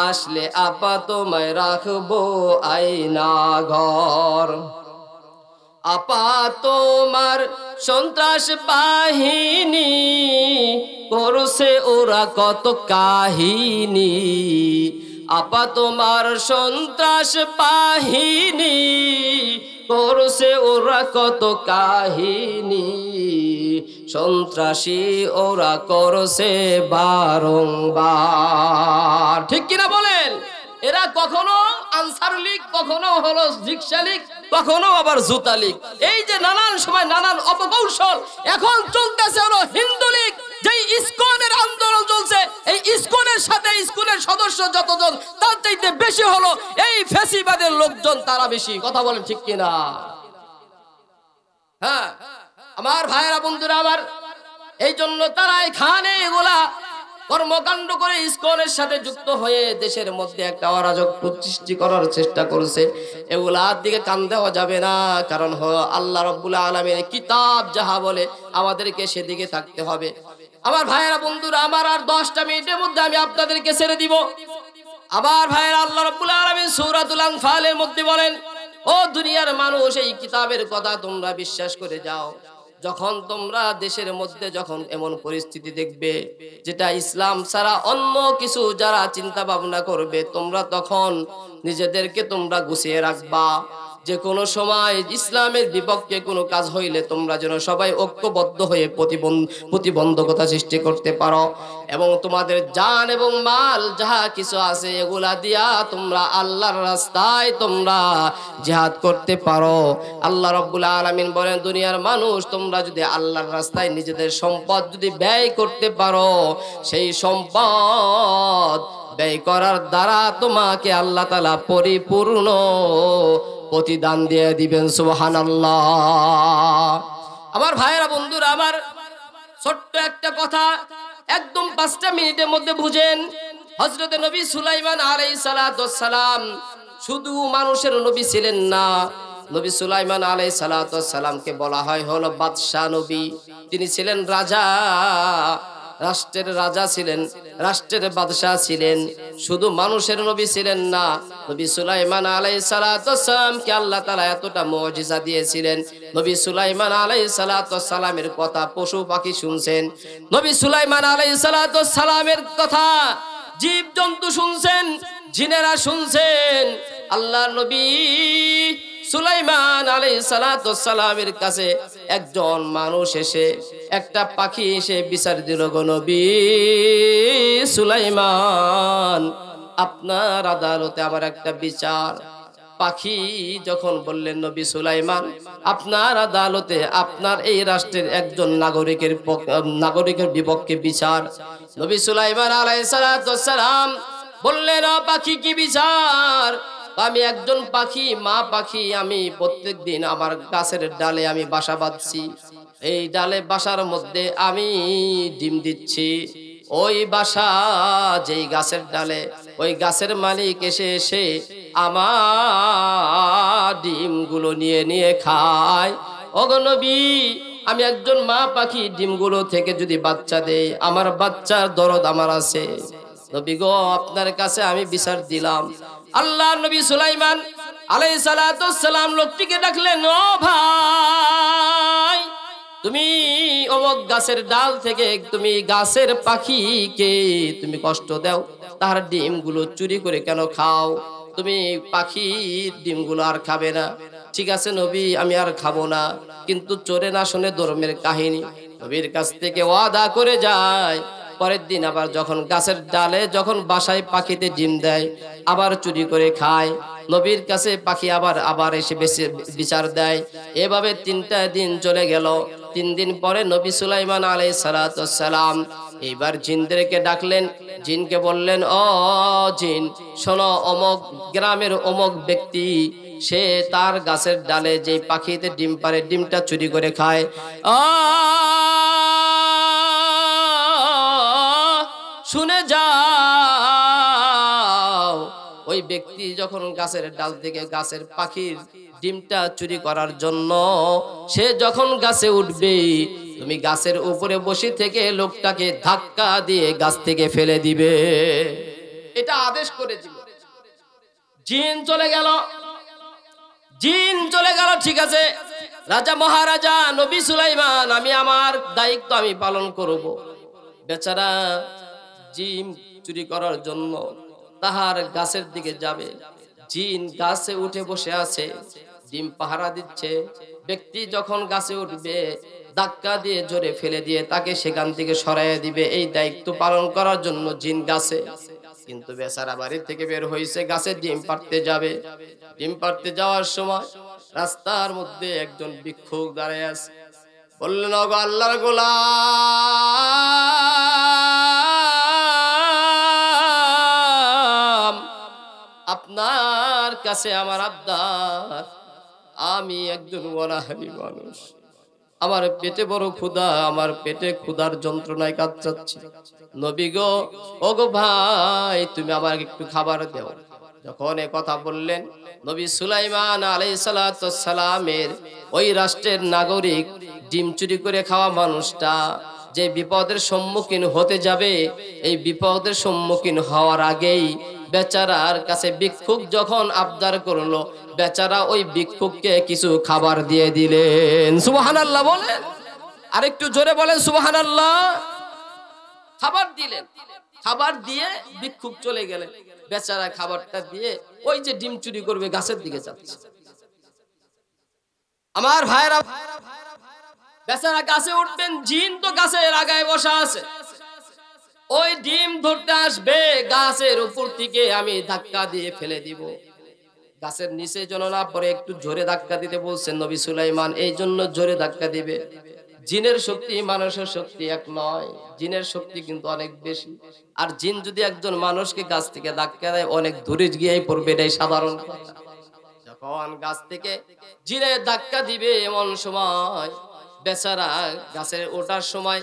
আসলে আপা তোমায় রাখবো আইনা ঘর। আপা তোমার সন্ত্রাস বাহিনী করছে ওরা কত কাহিনী। আপা তোমার সন্ত্রাস বাহিনী করছে ওরা কত কাহিনী। সন্ত্রাসী ওরা করছে বারংবার। ঠিক কিনা বলেন? এরা কখনো আনসার লীগ, কখনো হলো রিক্সা লীগ, কখনো আবার জুতা লীগ। এই যে নানান সময় নানান অপকৌশল, এখন চলতেছে হলো হিন্দু লীগ। যেই ইসকনের আন্দোলন চলছে, এই ইসকনের সাথে ইসকনের সদস্য যতজন, তার চাইতে বেশি হলো এই ফ্যাসিবাদের লোকজন, তারা বেশি। কথা বলেন ঠিক কিনা? হ্যাঁ আমার ভাইয়েরা, বন্ধুরা আমার, এই জন্য তারা এখানে এগুলা কর্মকাণ্ড করে ইসকনের সাথে যুক্ত হয়ে দেশের মধ্যে একটা অরাজক সৃষ্টি করার চেষ্টা করছে। এগুলার দিকে কান দেওয়া যাবে না, কারণ আল্লাহ রাব্বুল আলামিনের কিতাব যাহা বলে আমাদেরকে সেদিকে থাকতে হবে। আমার ভাইয়েরা, বন্ধুরা আমার, আর 10টা মিনিটের মধ্যে আমি আপনাদেরকে ছেড়ে দিব। আবার ভাইয়েরা, আল্লাহ রাব্বুল আলামিন সূরাতুল আনফালের মধ্যে বলেন, ও দুনিয়ার মানুষ, এই কিতাবের কথা তোমরা বিশ্বাস করে যাও। যখন তোমরা দেশের মধ্যে যখন এমন পরিস্থিতি দেখবে যেটা ইসলাম ছাড়া অন্য কিছু যারা চিন্তা ভাবনা করবে, তোমরা তখন নিজেদেরকে তোমরা গুছিয়ে রাখবা। যে কোনো সময় ইসলামের বিপক্ষে কোনো কাজ হইলে তোমরা যেন সবাই ঐক্যবদ্ধ হয়ে প্রতিবন্ধকতা সৃষ্টি করতে পারো, এবং তোমাদের জান এবং মাল যাহা কিছু আছে এগুলা দিয়া তোমরা আল্লাহর রাস্তায় তোমরা জিহাদ করতে পারো। আল্লাহ রাব্বুল আলামিন বলেন, দুনিয়ার মানুষ তোমরা যদি আল্লাহর রাস্তায় নিজেদের সম্পদ যদি ব্যয় করতে পারো, সেই সম্পদ ব্যয় করার দ্বারা তোমাকে আল্লাহ তাআলা পরিপূর্ণ প্রতিদান দিয়ে দিবেন। সুবহানাল্লাহ। আমার ভাইয়েরা, বন্ধুরা আমার, ছোট্ট একটা কথা একদম 5টা মিনিটের মধ্যে বুঝেন। হযরত নবী সুলাইমান আলাইহিস সালাতু ওয়াস সালাম শুধু মানুষের নবী ছিলেন না, নবী সুলাইমান আলাইহিস সালাতু ওয়াস সালামকে বলা হয় হলো বাদশা নবী। তিনি ছিলেন রাজা, রাষ্ট্রের রাজা ছিলেন, রাষ্ট্রের বাদশা ছিলেন। শুধু মানুষের নবী ছিলেন না, নবী সুলাইমান আলাইহিস সালাতু ওয়াস সালামকে আল্লাহ তাআলা এতটা মুজিজা দিয়েছিলেন। নবী সুলাইমান আলাইহিস সালাতু ওয়াস সালামের কথা পশু পাখি শুনছেন, নবী সুলাইমান আলাইহিস সালাতু ওয়াস সালামের কথা জীব জন্তু শুনছেন, জিনেরা শুনছেন। আল্লাহর নবী সুলাইমান আলাইহিস সালাতু ওয়াস সালামের কাছে একজন মানুষ এসে, একটা পাখি এসে বিচার দিল, গো নবী সুলাইমান, আপনার আদালতে আবার একটা বিচার। পাখি যখন বললেন, নবী সুলাইমান, আপনার আদালতে আপনার এই রাষ্ট্রের একজন নাগরিকের বিপক্ষে বিচার। নবী সুলাইমান আলাইহিস সালাতু ওয়াস সালাম বললেন, পাখি কি বিচার? আমি একজন পাখি, মা পাখি, আমি প্রত্যেকদিন আমার গাছের ডালে আমি বাসা বাঁধছি, এই ডালে বাসার মধ্যে আমি ডিম দিচ্ছি। ওই বাসা যেই গাছের ডালে, ওই গাছের মালিক এসে আমার ডিমগুলো নিয়ে নিয়ে খায়। ওগো নবী, আমি একজন মা পাখি, ডিমগুলো থেকে যদি বাচ্চা দেই, আমার বাচ্চার দরদ আমার আছে। নবী গো, আপনার কাছে আমি বিচার দিলাম। আল্লাহ নবী সুলাইমান আলাইহিস সালাতু ওয়াস সালাম লোকটিকে ডাকলেন, ও ভাই, তুমি অমুক গাছের ডাল থেকে তুমি গাছের পাখিকে তুমি কষ্ট দাও, তার ডিমগুলো চুরি করে কেন খাও? তুমি পাখির ডিমগুলো আর খাবে না। ঠিক আছে নবী, আমি আর খাবো না, কিন্তু চোরে না শুনে ধর্মের কাহিনী। নবীর কাছ থেকে ওয়াদা করে যায়, পরের দিন আবার যখন গাছের ডালে যখন বাসায় পাখিতে ডিম দেয়, আবার চুরি করে খায়। নবীর কাছে পাখি আবার এসে বিচার দেয়। এভাবে 3টা দিন চলে গেল। 3 দিন পরে নবী সুলাইমান আলাইহিস সালাতু ওয়াস সালাম এইবার জিনদেরকে ডাকলেন। জিনকে বললেন, ও জিন, শোনো, অমুক গ্রামের অমুক ব্যক্তি, সে তার গাছের ডালে যে পাখিতে ডিম পারে, ডিমটা চুরি করে খায়। শুনে যাও, ওই ব্যক্তি যখন গাছের ডাল থেকে গাছের পাখির ডিমটা চুরি করার জন্য সে যখন গাছে উঠবে, তুমি গাছের উপরে বসে থেকে লোকটাকে ধাক্কা দিয়ে গাছ থেকে ফেলে দিবে। এটা আদেশ করে দিল। জিন চলে গেল, জিন চলে গেল। ঠিক আছে, রাজা মহারাজা নবী সুলাইমান, আমি আমার দায়িত্ব আমি পালন করব। বেচারা জিন চুরি করার জন্য তাহার গাছের দিকে যাবে। জিন গাছে উঠে বসে আছে, ডিম পাহারা দিচ্ছে। ব্যক্তি যখন গাছে উঠবে, ধাক্কা দিয়ে জোরে ফেলে দিয়ে তাকে সেখান থেকে সরাইয়া দিবে। এই দায়িত্ব পালন করার জন্য জিন গাছে। কিন্তু বেচারা বাড়ি থেকে বের হয়েছে, গাছে ডিম পাড়তে যাবে। ডিম পাড়তে যাওয়ার সময় রাস্তার মধ্যে একজন ভিক্ষুক দাঁড়ায় আছে। বললেন, ওগো আল্লাহর গোলাম, আপনার কাছে আমার আবদার, আমি একজন অনাহারী মানুষ, আমার পেটে বড় ক্ষুধা, আমার পেটে ক্ষুধার যন্ত্রণায় কাতরাচ্ছি। নবী গো, ওগো ভাই, তুমি আমার একটু খাবার দাও। যখন এ কথা বললেন, নবী সুলাইমান আলাইহিস সালাতু ওয়াস সালামের ওই রাষ্ট্রের নাগরিক, ডিম চুরি করে খাওয়া মানুষটা যে বিপদের সম্মুখীন হতে যাবে, এই বিপদের সম্মুখীন হওয়ার আগেই বেচারার কাছে ভিক্ষুক যখন আবদার করলো, বেচারা ওই ভিক্ষুককে কিছু খাবার দিয়ে দিলেন। সুবহানাল্লাহ বলেন। আরেকটু জোরে বলেন সুবহানাল্লাহ। খাবার দিলেন, খাবার দিয়ে ভিক্ষুক চলে গেলেন। বেচারা খাবারটা দিয়ে ওই যে ডিম চুরি করবে গাছের দিকে যাচ্ছে। আমার ভাইরা, বেচারা গাছে উঠবেন, জিন তো গাছের আগায় বসা আছে। ওই ডিম ধরতে আসবে, গাছের উপর থেকে আমি ধাক্কা দিয়ে ফেলে দিব। গাছের নিচে যেন না পরে একটু জোরে ধাক্কা দিতে বলছেন নবী সুলাইমান, এই জন্য জোরে ধাক্কা দিবে। জিনের শক্তি মানুষের শক্তি এক নয়, জিনের শক্তি কিন্তু অনেক বেশি। আর জিন যদি একজন মানুষকে গাছ থেকে ধাক্কা দেয় অনেক দূরে গিয়েই পড়বে, এটাই সাধারণ কথা। যখন গাছ থেকে জিনে ধাক্কা দিবে এমন সময় বেচারা গাছে ওঠার সময়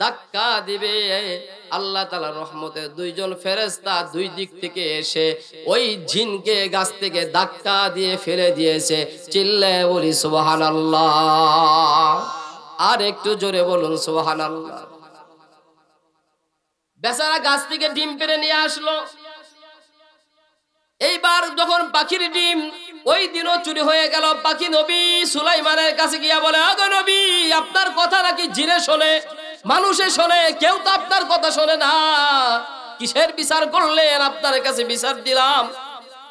ধাক্কা দিবে, আল্লাহ তাআলার রহমতে দুইজন ফেরেশতা দুই দিক থেকে এসে ওই জিনকে গাছ থেকে ধাক্কা দিয়ে ফেলে দিয়েছে। চিল্লায়ে বলি সুবহানাল্লাহ। আর একটু জোরে বলুন সুবহানাল্লাহ। বেচারা গাছ থেকে ডিম পেড়ে নিয়ে আসলো। এইবার যখন পাখির ডিম ওই দিনও চুরি হয়ে গেল, পাখি নবী সুলাইমানের কাছে গিয়া বলে, আগো নবী, আপনার কথা নাকি জিনে শোনে, মানুষে শোনে, কেউ তো আপনার কথা শোনে না, কিসের বিচার করলেন? আপনার কাছে বিচার দিলাম।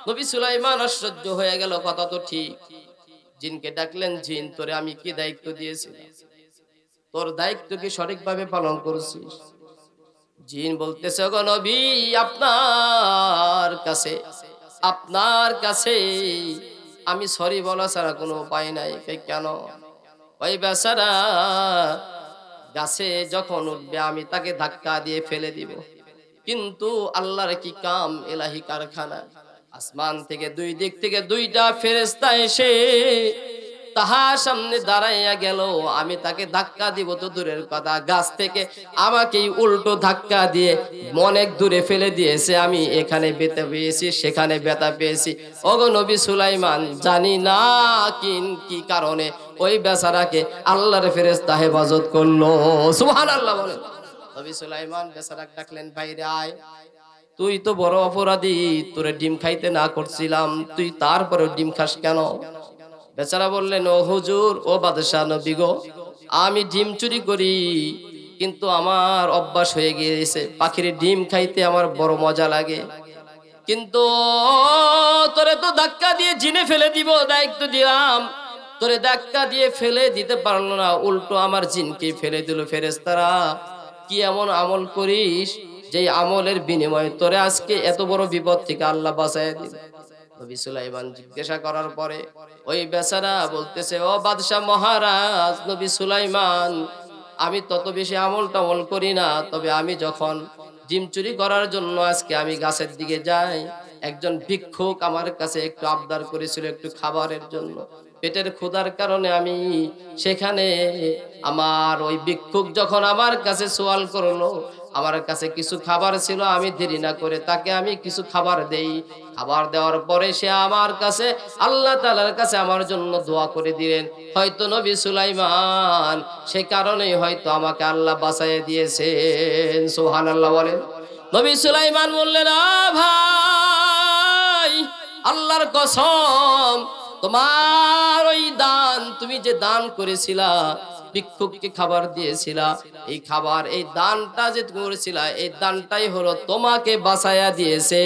নবী সুলাইমান আশ্চর্য হয়ে গেল, কথা তো ঠিক। জিনকে ডাকলেন, জিন তোরে আমি কি দায়িত্ব দিয়েছি, তোর দায়িত্ব কি সঠিকভাবে পালন করছিস? জিন বলতেছে, গো নবী, আপনার কাছে আমি সরি বলা ছাড়া কোনো উপায় নাই। কেন? ওই বেচারা গাছে যখন উঠবে আমি তাকে ধাক্কা দিয়ে ফেলে দিব, কিন্তু আল্লাহর কি কাম, ইলাহি কারখানা। আসমান থেকে দুই দিক থেকে দুইটা ফেরেশতা এসে তাহার সামনে দাঁড়াইয়া গেল। আমি তাকে ধাক্কা দিব তো দূরের কথা, গাছ থেকে আমাকেই উল্টো ধাক্কা দিয়ে অনেক দূরে ফেলে দিয়েছে। আমি এখানে ব্যথা পেয়েছি, সেখানে ব্যথা পেয়েছি। ওগো নবী সুলাইমান, জানি না কি কারণে ওই বেচারাকে আল্লাহর ফেরেশতা হেফাজত করলো। সুবহানাল্লাহ বলেন। নবী সুলাইমান বেচারাকে ডাকলেন, বাইরে আয়, তুই তো বড় অপরাধী, তোরে ডিম খাইতে না করছিলাম, তুই তারপরে ডিম খাস কেন? বেচারা বললেন, ও হুজুর, ও বাদশাহ নবী গো, আমি ডিম চুরি করি, কিন্তু আমার অভ্যাস হয়ে গিয়েছে, পাখির ডিম খাইতে আমার বড় মজা লাগে, কিন্তু তোরে তো ধাক্কা দিয়ে জিনে ফেলে দিব, দায়িত্ব দিলাম, তোরে ধাক্কা দিয়ে ফেলে দিতে পারলো না, উল্টো আমার জিনকে ফেলে দিল ফেরেশতারা। কি এমন আমল করিস যে আমলের বিনিময়ে তোরে আজকে এত বড় বিপদ থেকে আল্লাহ বাঁচায় দিল? নবী সুলাইমান জিজ্ঞাসা করার পরে ওই বেচারা বলতেছে, ও বাদশাহ মহারাজ নবী সুলাইমান, আমি তত বেশি আমল টামল করি না, তবে আমি যখন ডিম চুরি করার জন্য আজকে আমি গাছের দিকে যাই, একজন ভিক্ষুক আমার কাছে একটু আবদার করেছিল একটু খাবারের জন্য, পেটের ক্ষুধার কারণে আমি সেখানে, আমার ওই ভিক্ষুক যখন আমার কাছে সওয়াল করলো, আমার কাছে কিছু খাবার ছিল, আমি দেরি না করে তাকে আমি কিছু খাবার দেই। খাবার দেওয়ার পরে সে আমার কাছে আল্লাহ তাআলার কাছে আমার জন্য দোয়া করে দিলেন। হয়তো নবী সুলাইমান সে কারণেই হয়তো আমাকে আল্লাহ বাঁচাইয়া দিয়েছেন। সুবহানাল্লাহ বলেন। নবী সুলাইমান বললেন, ভাই, আল্লাহর কসম, তোমার ওই দান, তুমি যে দান করেছিলা, ভিক্ষুককে খাবার দিয়েছিলা, এই খাবার, এই দানটা যে করেছিলা, এই দানটাই হলো তোমাকে বাঁচাইয়া দিয়েছে।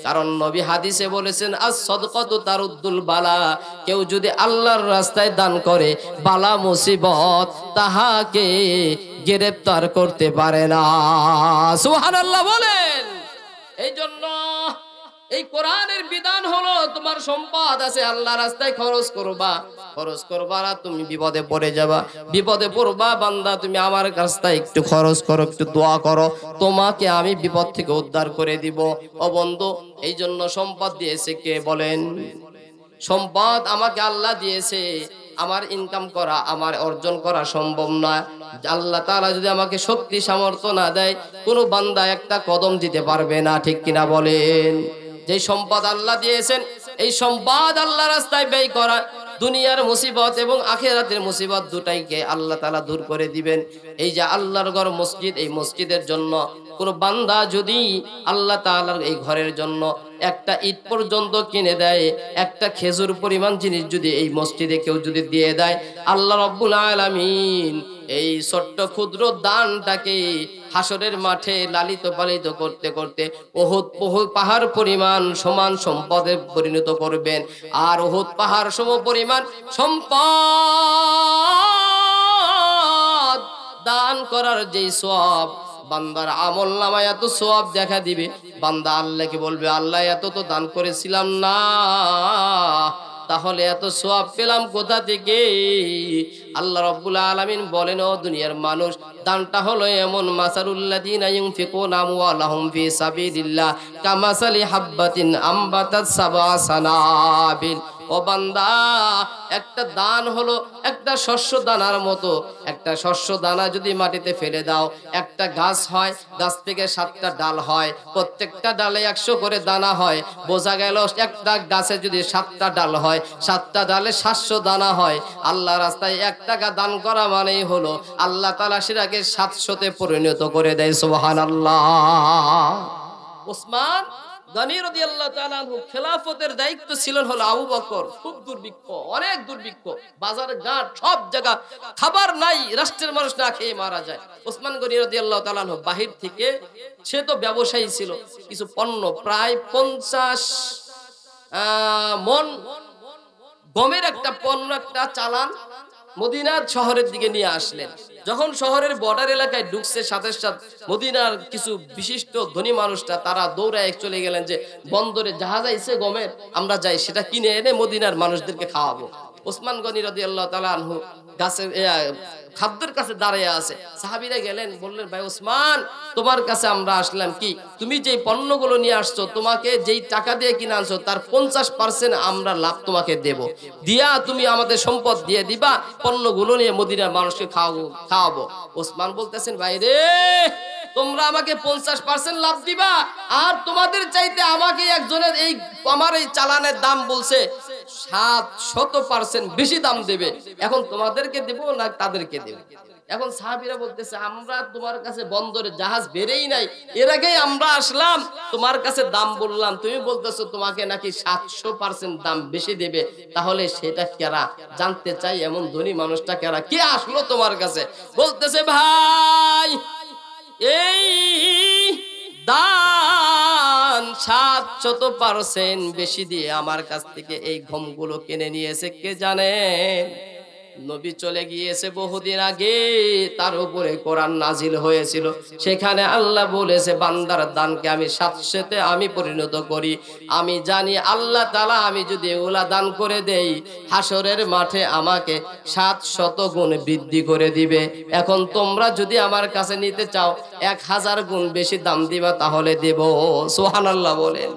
কারণ নবী হাদিসে বলেছেন, আস-সাদকাতু তারুদ্দুল বালা, কেউ যদি আল্লাহর রাস্তায় দান করে, বালা মুসিবত তাহাকে গ্রেফতার করতে পারে না। সুবহানাল্লাহ বলেন। এই জন্য এই কোরআনের বিধান হলো, তোমার সম্পদ আছে, আল্লাহ রাস্তায় খরচ করবা না, তুমি বিপদে পড়ে যাবা, বিপদে পড়বা বান্দা, তুমি আমার রাস্তায় একটু খরচ করো, একটু দোয়া করো, তোমাকে আমি বিপদ থেকে উদ্ধার করে দিব। ও বন্ধু, এই জন্য সম্পদ দিয়েছে কে বলেন? সম্পদ আমাকে আল্লাহ দিয়েছে, আমার ইনকাম করা, আমার অর্জন করা সম্ভব নয়। আল্লাহ তাআলা যদি আমাকে শক্তি সামর্থ্য না দেয়, কোনো বান্দা একটা কদম দিতে পারবে না, ঠিক কিনা বলেন? যে সম্পদ আল্লাহ দিয়েছেন, এই সম্পদ আল্লাহ রাস্তায় ব্যয় করা, দুনিয়ার মুসিবত এবং আখিরাতের মুসিবত দুটাইকে আল্লাহ তাআলা দূর করে দিবেন। এই যে আল্লাহর ঘর মসজিদ, এই মসজিদের জন্য কোন বান্দা যদি আল্লাহ তাআলার এই ঘরের জন্য একটা ইট পর্যন্ত কিনে দেয়, একটা খেজুর পরিমাণ জিনিস যদি এই মসজিদে কেউ যদি দিয়ে দেয়, আল্লাহ রাব্বুল আলামিন এই ছোট্ট ক্ষুদ্র দানটাকে হাসরের মাঠে লালিত পালিত করতে করতে উহুদ পাহাড় পরিমাণ সমান সম্পদে পরিণত করবেন। আর উহুদ পাহাড় সম পরিমাণ সম্পদ দান করার যেই সওয়াব, বান্দার আমল নামায় এত সওয়াব দেখা দিবে, বান্দা আল্লাহকে বলবে, আল্লাহ এত তো দান করেছিলাম না, তাহলে এত সওয়াব পেলাম কোথা থেকে? আল্লাহ রাব্বুল আলামিন বলেন, ও দুনিয়ার মানুষ, দানটা হলো এমন, মাসালুল্লাযিনা ইউনফিকুনা আমওয়ালাহুম ফি সাবিলিল্লাহ কামাসালি হাববাতিন আমবাতাত সাবআ সানাবিল। ও বান্দা, একটা দান হলো একটা শস্য দানার মতো। একটা শস্য দানা যদি মাটিতে ফেলে দাও, একটা গাছ হয়, গাছ থেকে 7টা ডাল হয়, প্রত্যেকটা ডালে 100 করে দানা হয়। বোঝা গেল একটা গাছে যদি 7টা ডাল হয়, 7টা ডালে 700 দানা হয়। আল্লাহ রাস্তায় 1 টাকা দান করা মানেই হলো আল্লাহ তাআলা সেটাকে 700-তে পরিণত করে দেয়। সুবহানাল্লাহ। ওসমান গনি রাদিয়াল্লাহু তাআলা আনহু খেলাফতের দায়িত্ব ছিলেন হলো আবু বকর। খুব দুর্ভিক্ষ, অনেক দুর্ভিক্ষ, বাজার ঘাট সব জায়গা খাবার নাই, রাষ্ট্রের মানুষ না খেয়ে মারা যায়। ওসমান গনি রাদিয়াল্লাহু তাআলা আনহু বাহির থেকে, সে তো ব্যবসায়ী ছিল, কিছু পণ্য প্রায় 50 মন গমের একটা পণ্য, একটা চালান মদিনার শহরের দিকে নিয়ে আসলেন। যখন শহরের বর্ডার এলাকায় ঢুকছে, সাথে সাথে মদিনার কিছু বিশিষ্ট ধনী মানুষরা তারা দৌড়ায় চলে গেলেন যে বন্দরে জাহাজ আইছে গমের, আমরা যাই সেটা কিনে এনে মদিনার মানুষদেরকে খাওয়াবো। ওসমান গনি রাদিয়াল্লাহু তাআলা আনহু গাছের খাদ্যের কাছে দাঁড়িয়ে আছে। সাহাবীরা গেলেন, বললেন, ভাই ওসমান, তোমার কাছে আমরা আসলাম কি, তুমি যেই পণ্যগুলো নিয়ে আসছো, তোমাকে যেই টাকা দিয়ে কিনে আনছো তার 50% আমরা লাভ তোমাকে দেব, দিয়া তুমি আমাদের সম্পদ দিয়ে দিবা, পণ্যগুলো নিয়ে মদিনার মানুষকে খাওয়াবো। ওসমান বলতেছেন, ভাই রে, তোমরা আমাকে 50% লাভ দিবা, আর তোমাদের চাইতে আমাকে একজনের আমার এই চালানের দাম বলছে 700% বেশি দাম দেবে, এখন তোমাদেরকে দেব না তাদেরকে দেব? এখন সাহাবীরা বলতেছে, আমরা তোমার কাছে বন্দরে জাহাজ বেরেই নাই, এর আগেই আমরা আসলাম, তোমার কাছে দাম বললাম, তুমি বলতেছো তোমাকে নাকি 700% দাম বেশি দেবে, তাহলে সেটা কেরা? জানতে চাই এমন ধনী মানুষটা কেরা, কে আসলো তোমার কাছে? বলতেছে, ভাই, এই দান 700% বেশি দিয়ে আমার কাছ থেকে এই গমগুলো কিনে নিয়েছে কে জানেন? নবী চলে গিয়েছে বহুদিন আগে, তার উপরে কোরআন নাজিল হয়েছিল, সেখানে আল্লাহ বলেছে, বান্দার দানকে আমি 700-তে আমি পরিণত করি। আমি জানি আল্লাহ তাআলা আমি যদি এগুলা দান করে দেই, হাসরের মাঠে আমাকে 700 গুণ বৃদ্ধি করে দিবে। এখন তোমরা যদি আমার কাছে নিতে চাও 1000 গুণ বেশি দাম দিবা, তাহলে দেব। সুবহানাল্লাহ বলেন।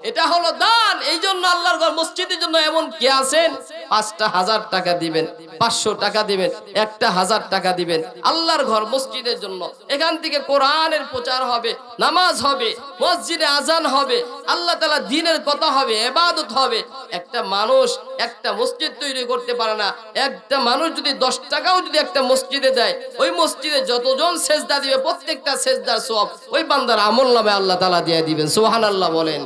এটা হলো দান। এই জন্য আল্লাহর ঘর মসজিদের জন্য এমন কে আছেন, 5,000 টাকা দিবেন, 500 টাকা দিবেন, 1000 টাকা দিবেন আল্লাহর ঘর মসজিদের জন্য। এখান থেকে কোরআনের প্রচার হবে, নামাজ হবে, মসজিদে আজান হবে, আল্লাহ তাআলা দ্বীনের কথা হবে, ইবাদত হবে। একটা মানুষ একটা মসজিদ তৈরি করতে পারে না। একটা মানুষ যদি 10 টাকাও যদি একটা মসজিদে দেয়, ওই মসজিদে যতজন সেজদা দিবে প্রত্যেকটা সেজদার সওয়াব ওই বান্দার আমলনামায় আল্লাহ তাআলা দিয়ে দিবেন। সুবহানাল্লাহ বলেন।